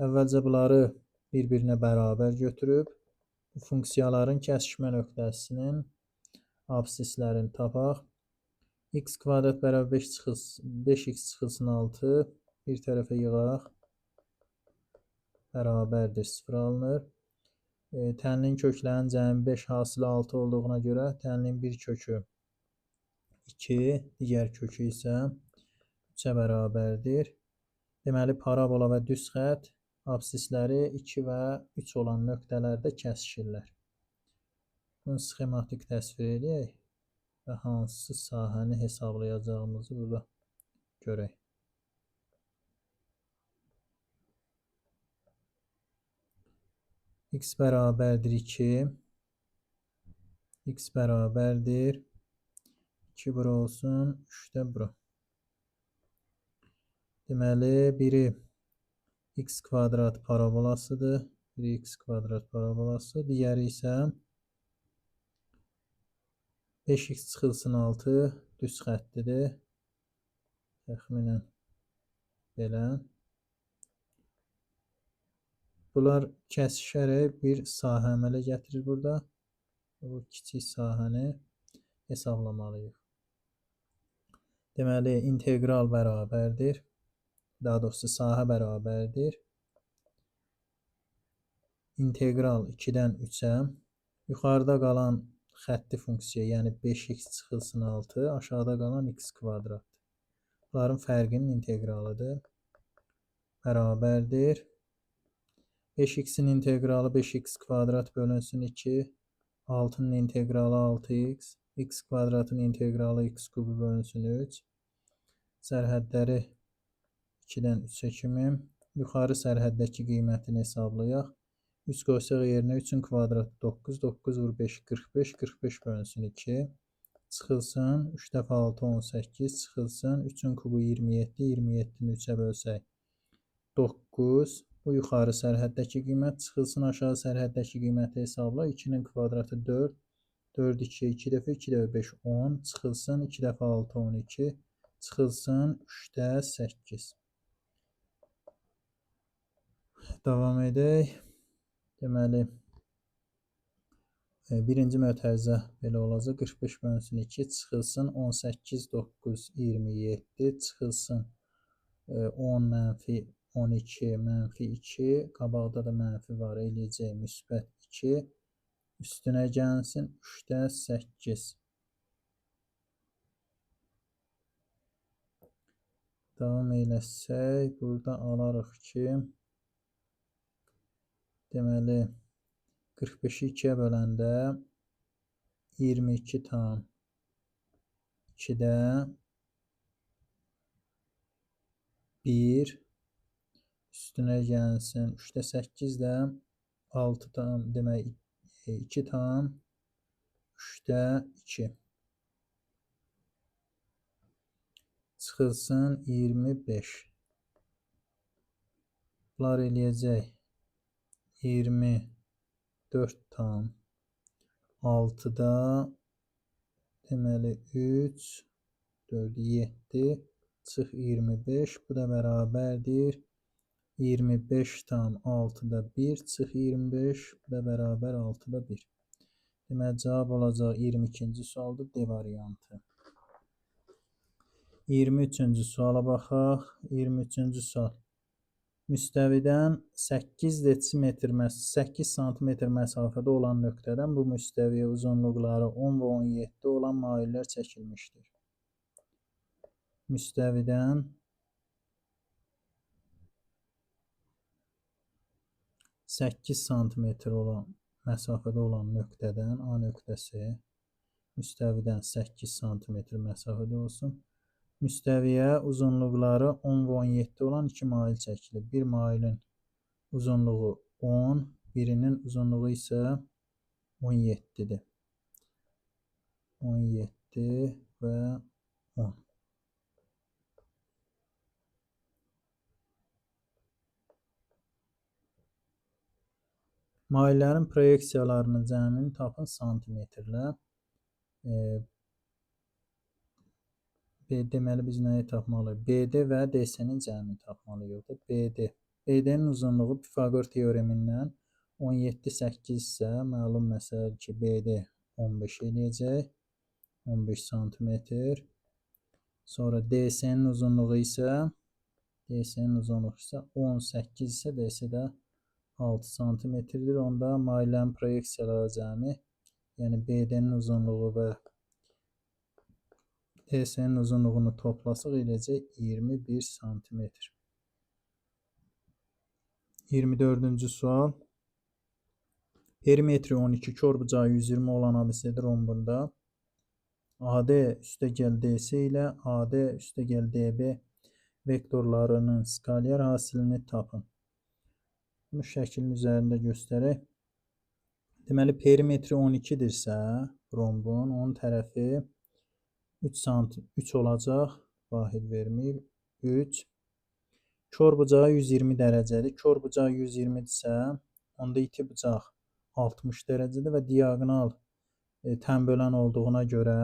Əvvəlcə bunları bir-birinə bərabər götürüb, bu funksiyaların kəsişmə nöqtəsinin absislərini tapaq. X kvadrat bərabər 5x çıxılsın 6 bir tərəfə yığaq. Bərabərdir 0 alınır. Tənlin köklərinin cəmi 5 hasılı 6 olduğuna görə tənlin bir kökü 2, digər kökü isə 3-ə bərabərdir. Deməli, parabola və düz xətt absisləri 2 və 3 olan nöqtələrdə kəsişirlər. Bunu sxematik təsvir edək və hansı sahəni hesablayacağımızı burada görək. X bərabərdir 2, x bərabərdir 2 bura olsun, 3 də bura. Deməli, biri x kvadrat parabolasıdır, biri x kvadrat parabolası, digəri isə 5x çıxılsın 6 düz xəttidir. Təxminən belə. Bunlar kəsişərək bir sahə əmələ gətirir burada. Bu kiçik sahəni hesablamalıyıq. Deməli, integral bərabərdir. Daha doğrusu sahə bərabərdir. İntegral 2-dən 3-ə. Yuxarıda qalan xətti funksiya, yəni 5x çıxılsın 6, aşağıda qalan x kvadratdır. Bunların fərqinin integralıdır. Bərabərdir. 5x-in integralı 5x kvadrat bölünsün 2. 6-nın integralı 6x. X kvadratın integralı x kubu bölünsün 3. Sərhədləri 2-dən 3-ə kimi. Yuxarı sərhəddəki qiymətini hesablayaq. 3 qoysaq yerinə 3-ün kvadratı 9. 9 vur 5, 45. 45 bölünsün 2. Çıxılsın. 3 dəfə 6, 18. Çıxılsın. 3-ün kubu 27. 27-ni 3-ə bölsək 9. Bu yuxarı sərhəddəki qiymət, çıxılsın aşağı sərhəddəki qiyməti hesabla. 2-nin kvadratı 4. 4, 2, 2 dəfə 2 dəfə 5, 10. Çıxılsın 2 dəfə 6, 12. Çıxılsın 3-də 8. Davam edək. Deməli, birinci mötərizə belə olacaq. 45 bölünsün 2. Çıxılsın 18, 9, 27. Çıxılsın 10 mənfi 12, mənfi 2, qabaqda da mənfi var, eləyəcək müsbət 2, üstünə gəlsin 3-də 8. Davam eləsək, burada alarıq ki, deməli, 45-i 2-yə böləndə 22 tam 2-də 1, üstünə gəlsin 3-də 8 də 6 tam, demək 2 tam 3-də 2. Çıxılsın 25. Bunlar eləyəcək 24 tam 6-da deməli 3, 4, 7 çıx 25. Bu da bərabərdir 25 tam 6-da 1 çıx 25. Bu da bərabər 6-da 1. Deməli, cavab olacaq 22-ci sualdır, D variantı. 23-cü suala baxaq. 23-cü sual. Müstəvidən 8 sm məsafədə olan nöqtədən bu müstəviyə uzunluqları 10 və 17 olan maillər çəkilmişdir. Müstəvidən 8 sm olan məsafədə olan nöqtədən A nöqtəsi müstəvidən 8 sm məsafədə olsun. Müstəviyə uzunluqları 10 və 17 olan 2 mail çəkilir. Bir mailin uzunluğu 10, birinin uzunluğu isə 17-dir. 17 və 10. Maillərin proyeksiyalarının cəmini tapın santimetrlə. Deməli biz nəyi tapmalıyıq? BD və DC-nin cəmini tapmalıyıq. BD-nin uzunluğu Pifaqor teoremindən 17,8 isə məlum məsələdir ki, BD 15 eləyəcək. 15 santimetr. Sonra DC-nin uzunluğu isə 18 isə DC də 6 santimetrdir. Onda maillərin proyeksiyaları cəmi, yəni BD-nin uzunluğu və DC-nin uzunluğunu toplasaq eləyəcək 21 santimetr. 24-cü sual. Perimetri 12, körbucağı 120 olan ABC rombunda AD üstəgəl DC ilə AD üstəgəl DB vektorlarının skalyar hasilini tapın. Bunu şəklin üzərində göstərək. Deməli, perimetri 12-dirsə, rombun, onun tərəfi 3 olacaq, vahid verməyib, 3. Körbucağı 120 dərəcədir. Körbucaq 120-dirsə, onda iti bucaq 60 dərəcədir və diagonal tənbölən olduğuna görə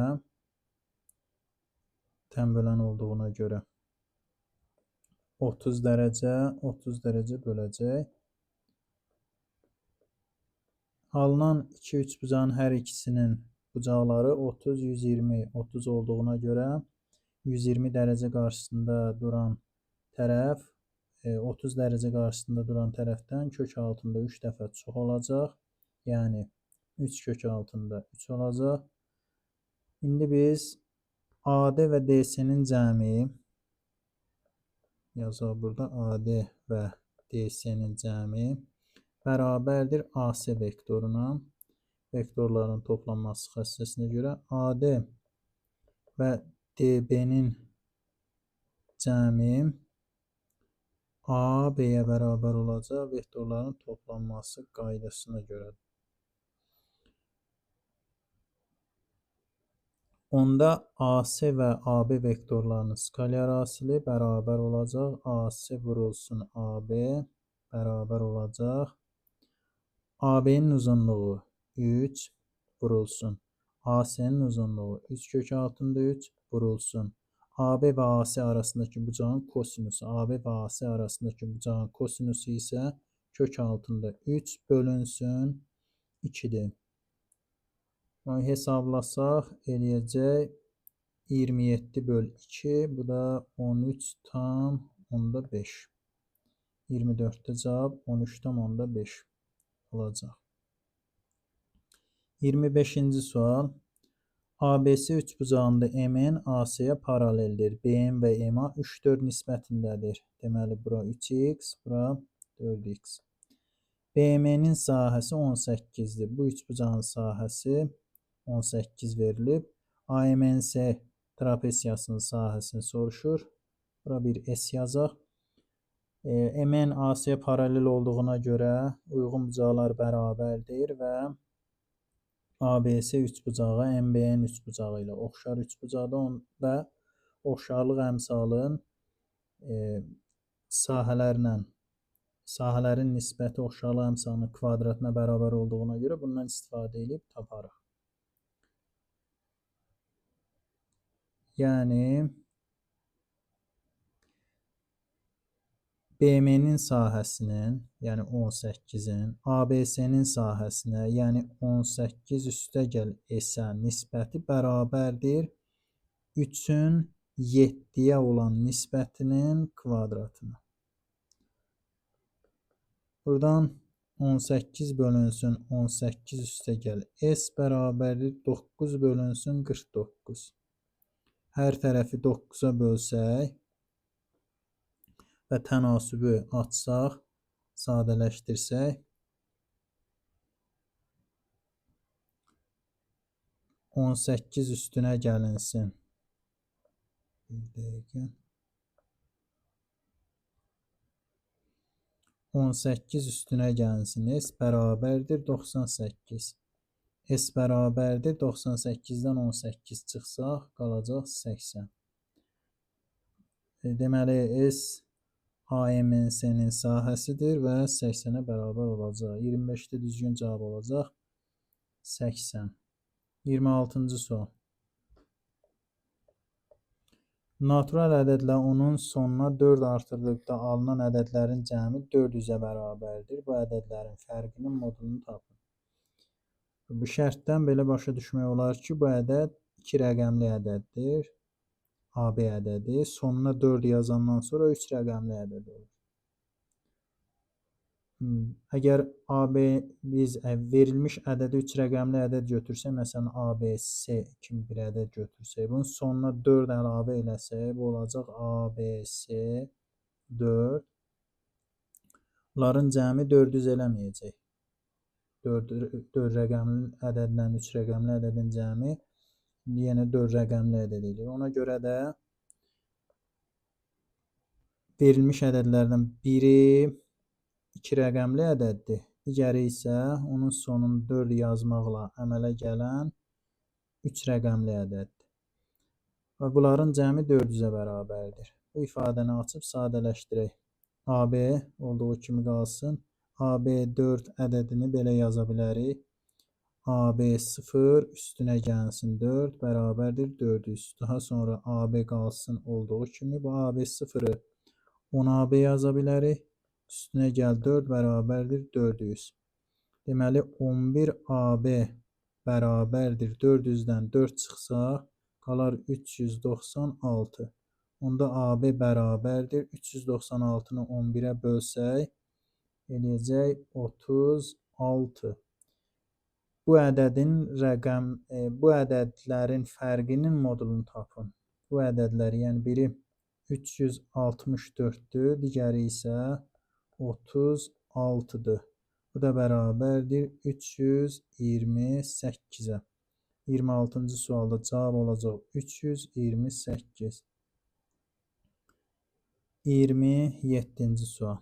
30 dərəcə böləcək. Alınan 2-3 bucağın hər ikisinin bucaqları 30, 120, 30 olduğuna görə 120 dərəcə qarşısında duran tərəf 30 dərəcə qarşısında duran tərəfdən kök altında 3 dəfə çox olacaq. Yəni 3 kök altında 3 olacaq. İndi biz AD və DC-nin cəmi yazaq burada, AD və DC-nin cəmi bərabərdir AC vektoruna. Vektorların toplanması xassəsinə görə AD və DB-nin cəmi AB-yə bərabər olacaq vektorların toplanması qaydasına görə. Onda AC və AB vektorlarının skalyar hasili bərabər olacaq. AC vurulsun AB bərabər olacaq. AB-nin uzunluğu 3 vurulsun. AC-nin uzunluğu 3 kök altında 3 vurulsun. AB və AC arasındakı bucağın kosinusu. AB və AC arasındakı bucağın kosinusu isə kök altında 3 bölünsün 2-dir. Hesablasaq eləyəcək 27 böl 2. Bu da 13,5. 24-də cavab 13,5 olacaq. 25-ci sual. ABC üçbucağında MN AC-yə paraleldir. BM və MA 3,4 nisbətindədir. Deməli, bura 3x, bura 4x. BM-nin sahəsi 18-dir. Bu üçbucağın sahəsi 18 verilib. AMNS trapesiyasının sahəsini soruşur. Bura bir S yazaq. MN AC-yə paralel olduğuna görə uyğun bucaqlar bərabərdir və ABC üçbucağı MBN üçbucağı ilə oxşar üçbucaqdır və oxşarlıq əmsalın sahələrin nisbəti oxşarlıq əmsalının kvadratına bərabər olduğuna görə bundan istifadə edib taparıq. Yəni BM-nin sahəsinin, yəni 18-in, ABC-nin sahəsinə, yəni 18 üstəgəl S-ə nisbəti bərabərdir 3-ün 7-yə olan nisbətinin kvadratına. Buradan 18 bölünsün 18 üstəgəl S bərabərdir 9 bölünsün 49. Hər tərəfi 9-a bölsək və tənasübü açsaq, sadələşdirsək, 18 üstünə gəlinsin. Bir dəqiqə. 18 üstünə gəlsin. S bərabərdir 98. S bərabərdir 98-dən 18 çıxsaq qalacaq 80. Deməli S AMNC-nin sahəsidir və 80-ə bərabər olacaq. 25-də düzgün cavab olacaq 80. 26-cı sual. Natural ədədlə onun sonuna 4 artırdıqda alınan ədədlərin cəmi 400-ə bərabərdir. Bu ədədlərin fərqinin modulunu tapın. Bu şərtdən belə başa düşmək olar ki, bu ədəd 2 rəqəmli ədəddir. AB ədədi. Sonuna 4 yazandan sonra 3 rəqəmli ədəd olur. Əgər AB biz verilmiş ədədi 3 rəqəmli ədəd götürsək, məsələn ABC kimi bir ədəd götürsək, bunun sonuna 4 əlavə eləsək, bu olacaq ABC 4. Bunların cəmi 400 eləməyəcək. 4 rəqəmli ədədlə 3 rəqəmli ədədin cəmi yenə 4 rəqəmli ədəd edir. Ona görə də verilmiş ədədlərdən biri 2 rəqəmli ədəddir. Digəri isə onun sonunu 4 yazmaqla əmələ gələn 3 rəqəmli ədəddir. Və bunların cəmi 400-ə bərabərdir. Bu ifadəni açıb sadələşdirək. AB olduğu kimi qalsın. AB 4 ədədini belə yaza bilərik. AB 0 üstünə gəlsin 4 bərabərdir 400. Daha sonra AB qalsın olduğu kimi. Bu AB 0-ı 10 AB yaza bilərik. Üstünə gəl 4 bərabərdir 400. Deməli 11 AB bərabərdir 400-dən 4 çıxsaq qalar 396. Onda AB bərabərdir 396-nı 11-ə bölsək eləyəcək 36. Bu ədədlərin fərqinin modulunu tapın. Bu ədədlər, yəni biri 364-dür, digəri isə 36-dır. Bu da bərabərdir 328-ə. 26-cı sualda cavab olacaq 328. 27-ci sual.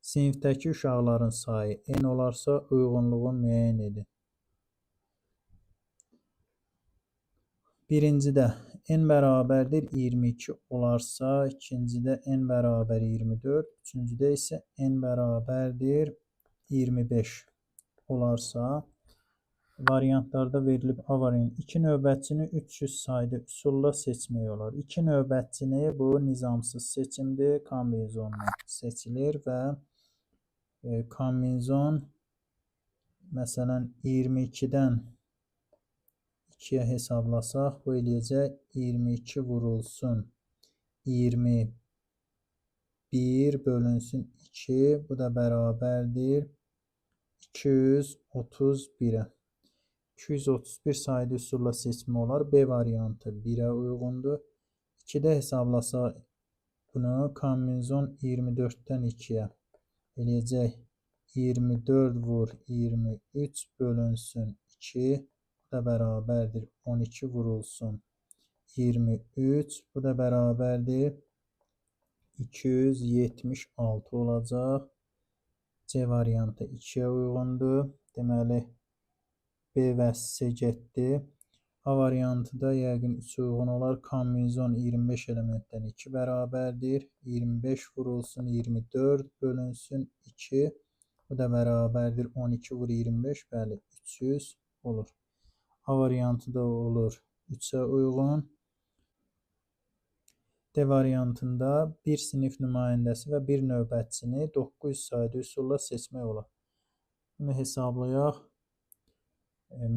Sinifdəki uşaqların sayı n olarsa uyğunluğu müəyyən edin. Birincidə n bərabərdir 22 olarsa, ikincidə n bərabər 24, üçüncüdə isə n bərabərdir 25 olarsa, variantlarda verilib A variantı 2 növbətçini 300 sayda üsulla seçmək olar. 2 növbətçini bu nizamsız seçimdir, kombinizonla seçilir və kombinizon məsələn 22-dən 2-yə hesablasaq, bu eləyəcək 22 vurulsun 21 bölünsün 2, bu da bərabərdir 231-ə. 231 sayda üsulla seçmə olar. B variantı 1-ə uyğundur. 2-də hesablasaq bunu, kombinizon 24-dən 2-yə eləyəcək 24 vur 23 bölünsün 2, bu da bərabərdir 12 vurulsun 23, bu da bərabərdir 276 olacaq. C variantı 2-yə uyğundur. Deməli B və C getdi. A variantı da yəqin 3 uyğun olar. Kombinizon 25 elementdən 2 bərabərdir. 25 vurulsun 24 bölünsün 2, bu da bərabərdir 12 vur 25, bəli 300 olur. A variantı da olur 3-ə uyğun. D variantında bir sinif nümayəndəsi və bir növbətçini 900 sayda üsulla seçmək olar. Bunu hesablayaq.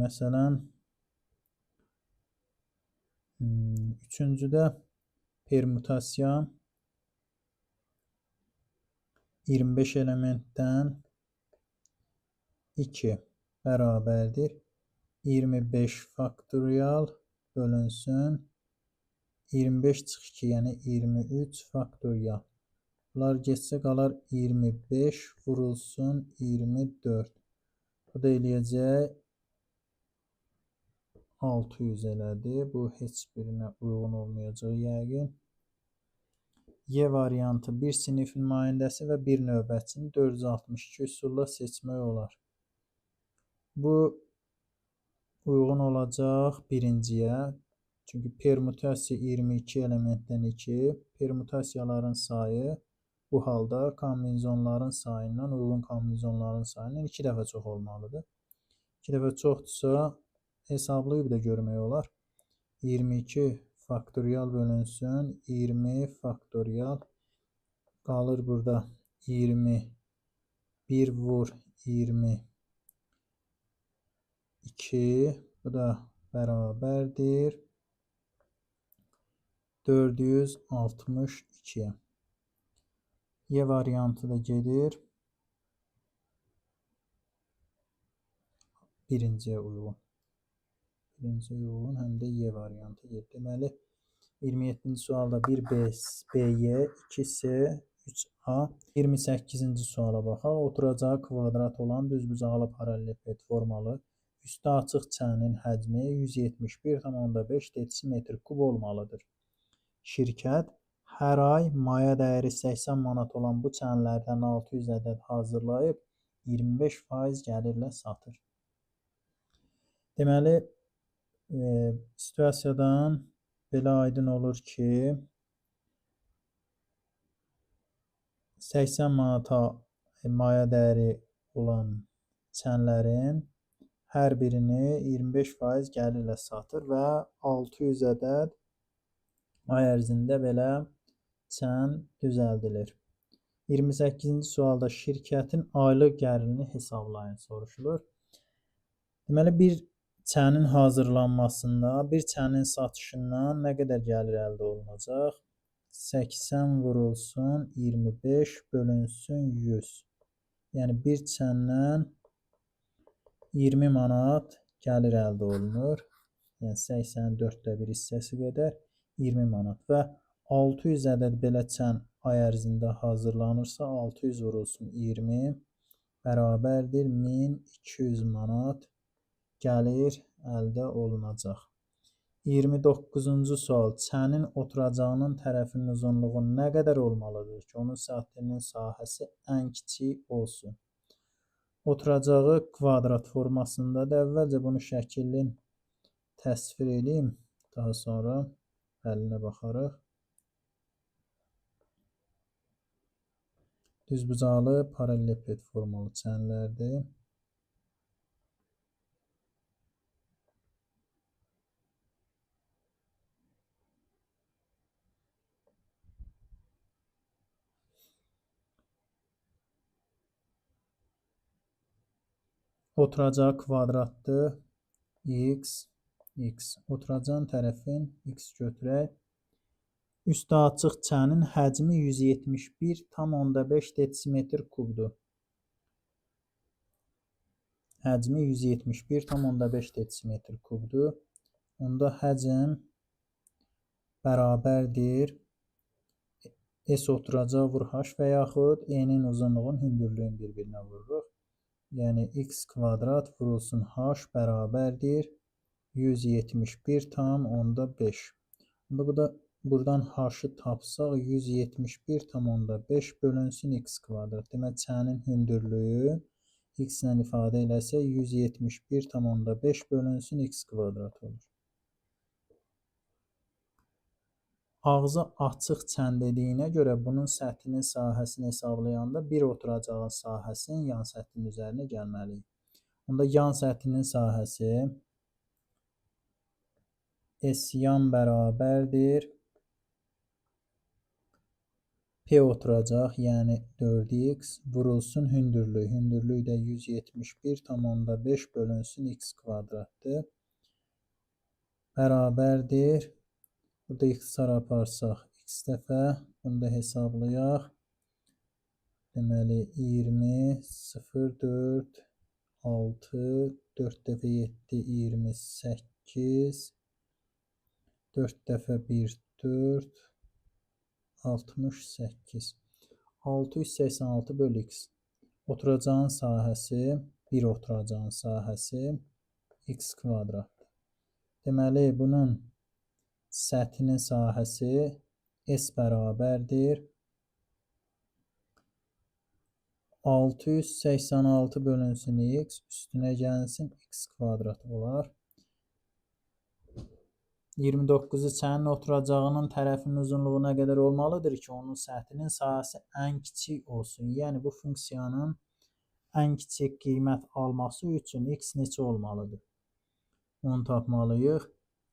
Məsələn, üçüncüdə permutasiya 25 elementdən 2 bərabərdir 25 faktorial bölünsün 25 çıx 2, yəni 23 faktorial. Bunlar getsə qalar 25 vurulsun 24. Bu da eləyəcək 600 elədi. Bu heç birinə uyğun olmayacaq yəqin. Y variantı bir sinifin nümayəndəsi və bir növbətçini 462 üsulla seçmək olar. Bu uyğun olacaq birinciyə. Çünki permutasiya 22 elementdən 2. Permutasiyaların sayı bu halda kombinizonların sayından, uyğun kombinizonların sayından 2 dəfə çox olmalıdır. 2 dəfə çoxdursa hesablayıb da görmək olar. 22 faktorial bölünsün 20 faktorial qalır burada 20 1 vur 22 bu da bərabərdir 462'ye. Y variantı da gedir birinciyə uyğun. Birinciyə uyğun həm də Y variantı gedir. Deməli 27-ci sualda 1BY, 2C, 3A. 28-ci suala baxaq. Oturacağı kvadrat olan düzbucaqlı paralelleped formalı üstü açıq çənin həcmi 171,5 desimetr kub olmalıdır. Şirkət hər ay maya dəyəri 80 manat olan bu çənlərdən 600 ədəd hazırlayıb 25% gəlirlə satır. Deməli, situasiyadan belə aydın olur ki, 80 manata maya dəyəri olan çənlərin hər birini 25% gəlirlə satır və 600 ədəd ay ərzində belə çən düzəldilir. 28-ci sualda şirkətin aylıq gəlirini hesablayın soruşulur. Deməli, bir çənin hazırlanmasında, bir çənin satışından nə qədər gəlir əldə olunacaq? 80 vurulsun 25 bölünsün 100. Yəni bir çəndən 20 manat gəlir əldə olunur. Yəni 84də bir hissəsi qədər 20 manat və 600 ədəd belə çən ay ərzində hazırlanırsa 600 vurulsun 20 bərabərdir 1200 manat gəlir əldə olunacaq. 29-cu sual. Çənin oturacağının tərəfinin uzunluğu nə qədər olmalıdır ki, onun səthinin sahəsi ən kiçik olsun? Oturacağı kvadrat formasındadır. Əvvəlcə bunu şəklin təsvir edeyim. Daha sonra həlinə baxarıq. Düzbucaqlı paralelleped formalı çənlərdir. Oturacağı kvadratdır. X. Oturacağın tərəfin X götürək. Üstü açıq çənin həcmi 171,5 desimetr kubdur. Həcmi 171,5 desimetr kubdur. Onda həcm bərabərdir S oturacaq vur H və yaxud E'nin uzunluğun hündürlüyün bir-birinə vururuq. Yəni X kvadrat vurulsun H bərabərdir 171,5. Bu da buradan H-ı tapsaq 171,5 bölünsün X kvadrat. Demək çənin hündürlüyü X ilə ifadə eləsə 171,5 bölünsün X kvadrat olur. Ağzı açıq çən dediyinə görə bunun səthinin sahəsini hesablayanda bir oturacağın sahəsinin yan səthinin üzərinə gəlməliyik. Onda yan səthinin sahəsi S yan bərabərdir P oturacaq, yəni 4x vurulsun hündürlük. Hündürlük də 171,5 bölünsün X kvadratdır. Bərabərdir. Burada x-lar aparsaq x dəfə. Bunu da hesablayaq. Deməli 20, 0, 4, 6, 4 dəfə 7, 28, 4 dəfə 1, 4, 68. 686 bölü x. Oturacağın sahəsi, bir oturacağın sahəsi x kvadratdır. Deməli, bunun səthinin sahəsi S bərabərdir 686 bölünsün x üstünə gəlsin x kvadrat olar. 29-u çənin oturacağının tərəfinin uzunluğu nə qədər olmalıdır ki, onun səthinin sahəsi ən kiçik olsun. Yəni bu funksiyanın ən kiçik qiymət alması üçün x neçə olmalıdır? Onu tapmalıyıq.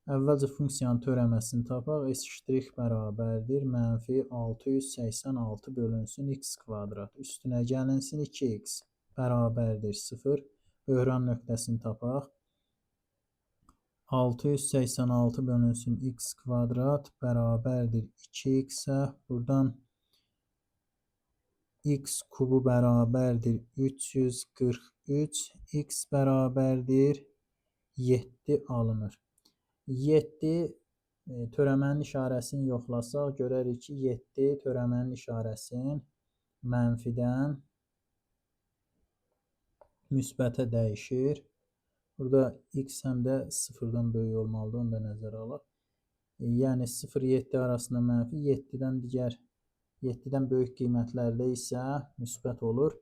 Əvvəlcə funksiyanın törəməsini tapaq. S eşitdir bərabərdir mənfi 686 bölünsün x kvadrat. Üstünə gəlinsin 2x bərabərdir 0. Böhran nöqtəsini tapaq. 686 bölünsün x kvadrat bərabərdir 2x-ə. Buradan x kubu bərabərdir 343. X bərabərdir 7 alınır. 7 törəmənin işarəsini yoxlasaq görərik ki, 7 törəmənin işarəsini mənfidən müsbətə dəyişir. Burada x həm də 0-dan böyük olmalıdır, onu da nəzərə alaq. Yəni 0-7 arasında mənfi, 7-dən böyük qiymətlərdə isə müsbət olur.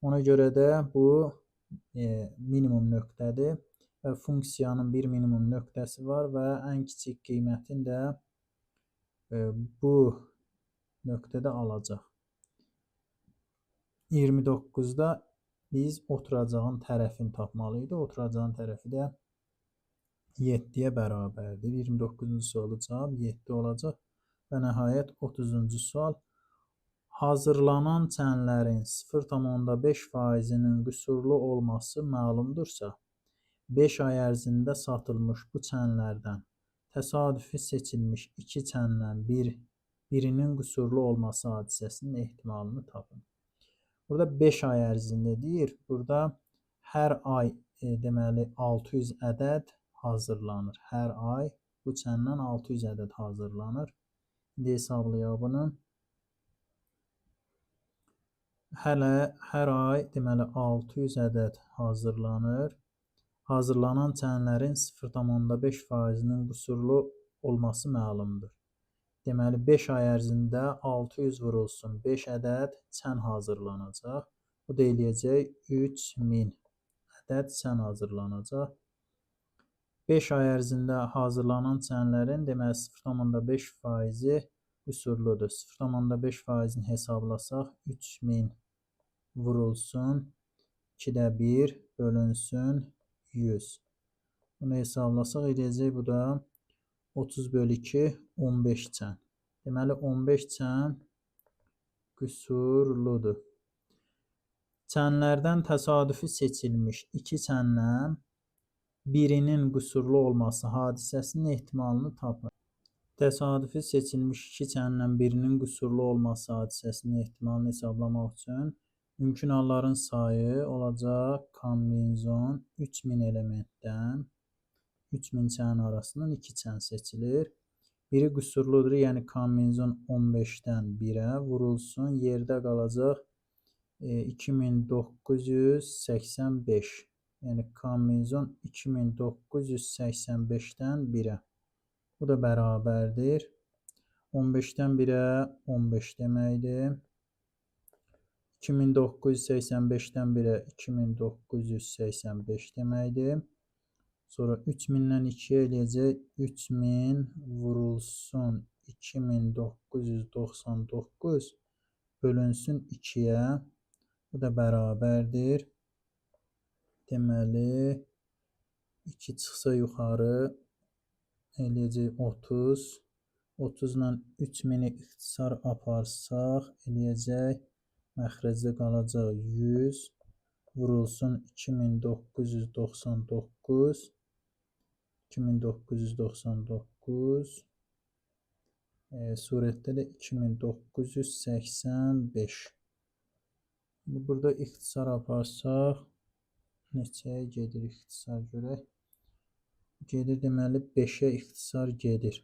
Ona görə də bu minimum nöqtədir. Və funksiyanın bir minimum nöqtəsi var və ən kiçik qiymətin də bu nöqtədə alacaq. 29-da biz oturacağın tərəfini tapmalıydı. Oturacağın tərəfi də 7-yə bərabərdir. 29-cu sualı cavab 7 olacaq. Və nəhayət 30-cu sual. Hazırlanan çənlərin 0,5%-nin qüsurlu olması məlumdursa, 5 ay ərzində satılmış bu çənlərdən təsadüfi seçilmiş 2 çəndən birinin qüsurlu olması hadisəsinin ehtimalını tapın. Burada 5 ay ərzində deyir. Burada hər ay deməli 600 ədəd hazırlanır. Hər ay bu çəndən 600 ədəd hazırlanır. İndi hesablayaq bunu. Hər ay deməli 600 ədəd hazırlanır. Hazırlanan çənlərin 0,5%-nin qüsurlu olması məlumdur. Deməli 5 ay ərzində 600 vurulsun 5 ədəd çən hazırlanacaq. Bu da eləyəcək 3000 ədəd çən hazırlanacaq. 5 ay ərzində hazırlanan çənlərin deməli 0,5%-i qüsurludur. 0,5%-ni hesablasaq 3000 vurulsun 2-də 1 bölünsün 100. Bunu hesablasaq eləyəcək bu da 30/2 15 çən. Deməli 15 çən qüsurludur. Çənlərdən təsadüfi seçilmiş 2 çəndən birinin qüsurlu olması hadisəsinin ehtimalını tapın. Təsadüfi seçilmiş 2 çəndən birinin qüsurlu olması hadisəsinin ehtimalını hesablamaq üçün mümkün halların sayı olacaq kombinezon 3000 elementdən 3000 çənin arasından 2 çən seçilir. Biri qüsurludur, yəni kombinezon 15-dən 1-ə vurulsun. Yerdə qalacaq 2985. Yəni kombinezon 2985-dən 1-ə. Bu da bərabərdir. 15-dən 1-ə 15 deməkdir. 2985-dən 1-ə 2985 deməkdir. Sonra 3000-dən 2-yə eləyəcək 3000 vurulsun 2999 bölünsün 2-yə. Bu da bərabərdir. Deməli 2 çıxsa yuxarı eləyəcək 30. 30-la 3000-i ixtisar aparsaq eləyəcək məxrəcdə qalacaq 100 vurulsun 2999 surətdə də 2985. Burada ixtisar aparsaq neçəyə gedir ixtisar görək. Gedir deməli 5-ə ixtisar gedir.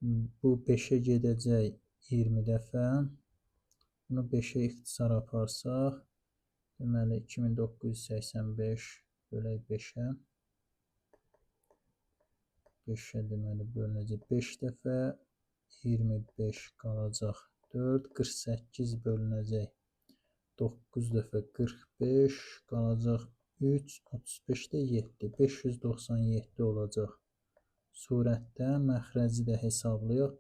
Bu 5-ə gedəcək 20 dəfə. Bunu 5-ə ixtisar aparsaq, deməli 2985 bölək 5-ə. 5-ə deməli bölünəcək 5 dəfə 25 qalacaq 4, 48 bölünəcək 9 dəfə 45 qalacaq 3, 35-də 7, 597 olacaq. Surətdə məxrəci də hesablayaq.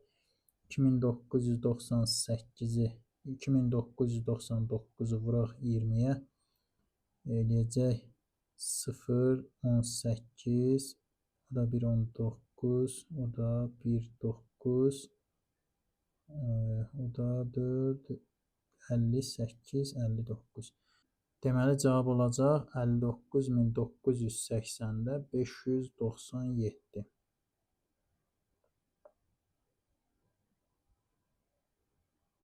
2998-i 2999-u vuraq 20-yə eləyəcək 0, 18, o da bir 19, o da bir 9, o da 4, 58, 59. Deməli cavab olacaq 59980-də 597.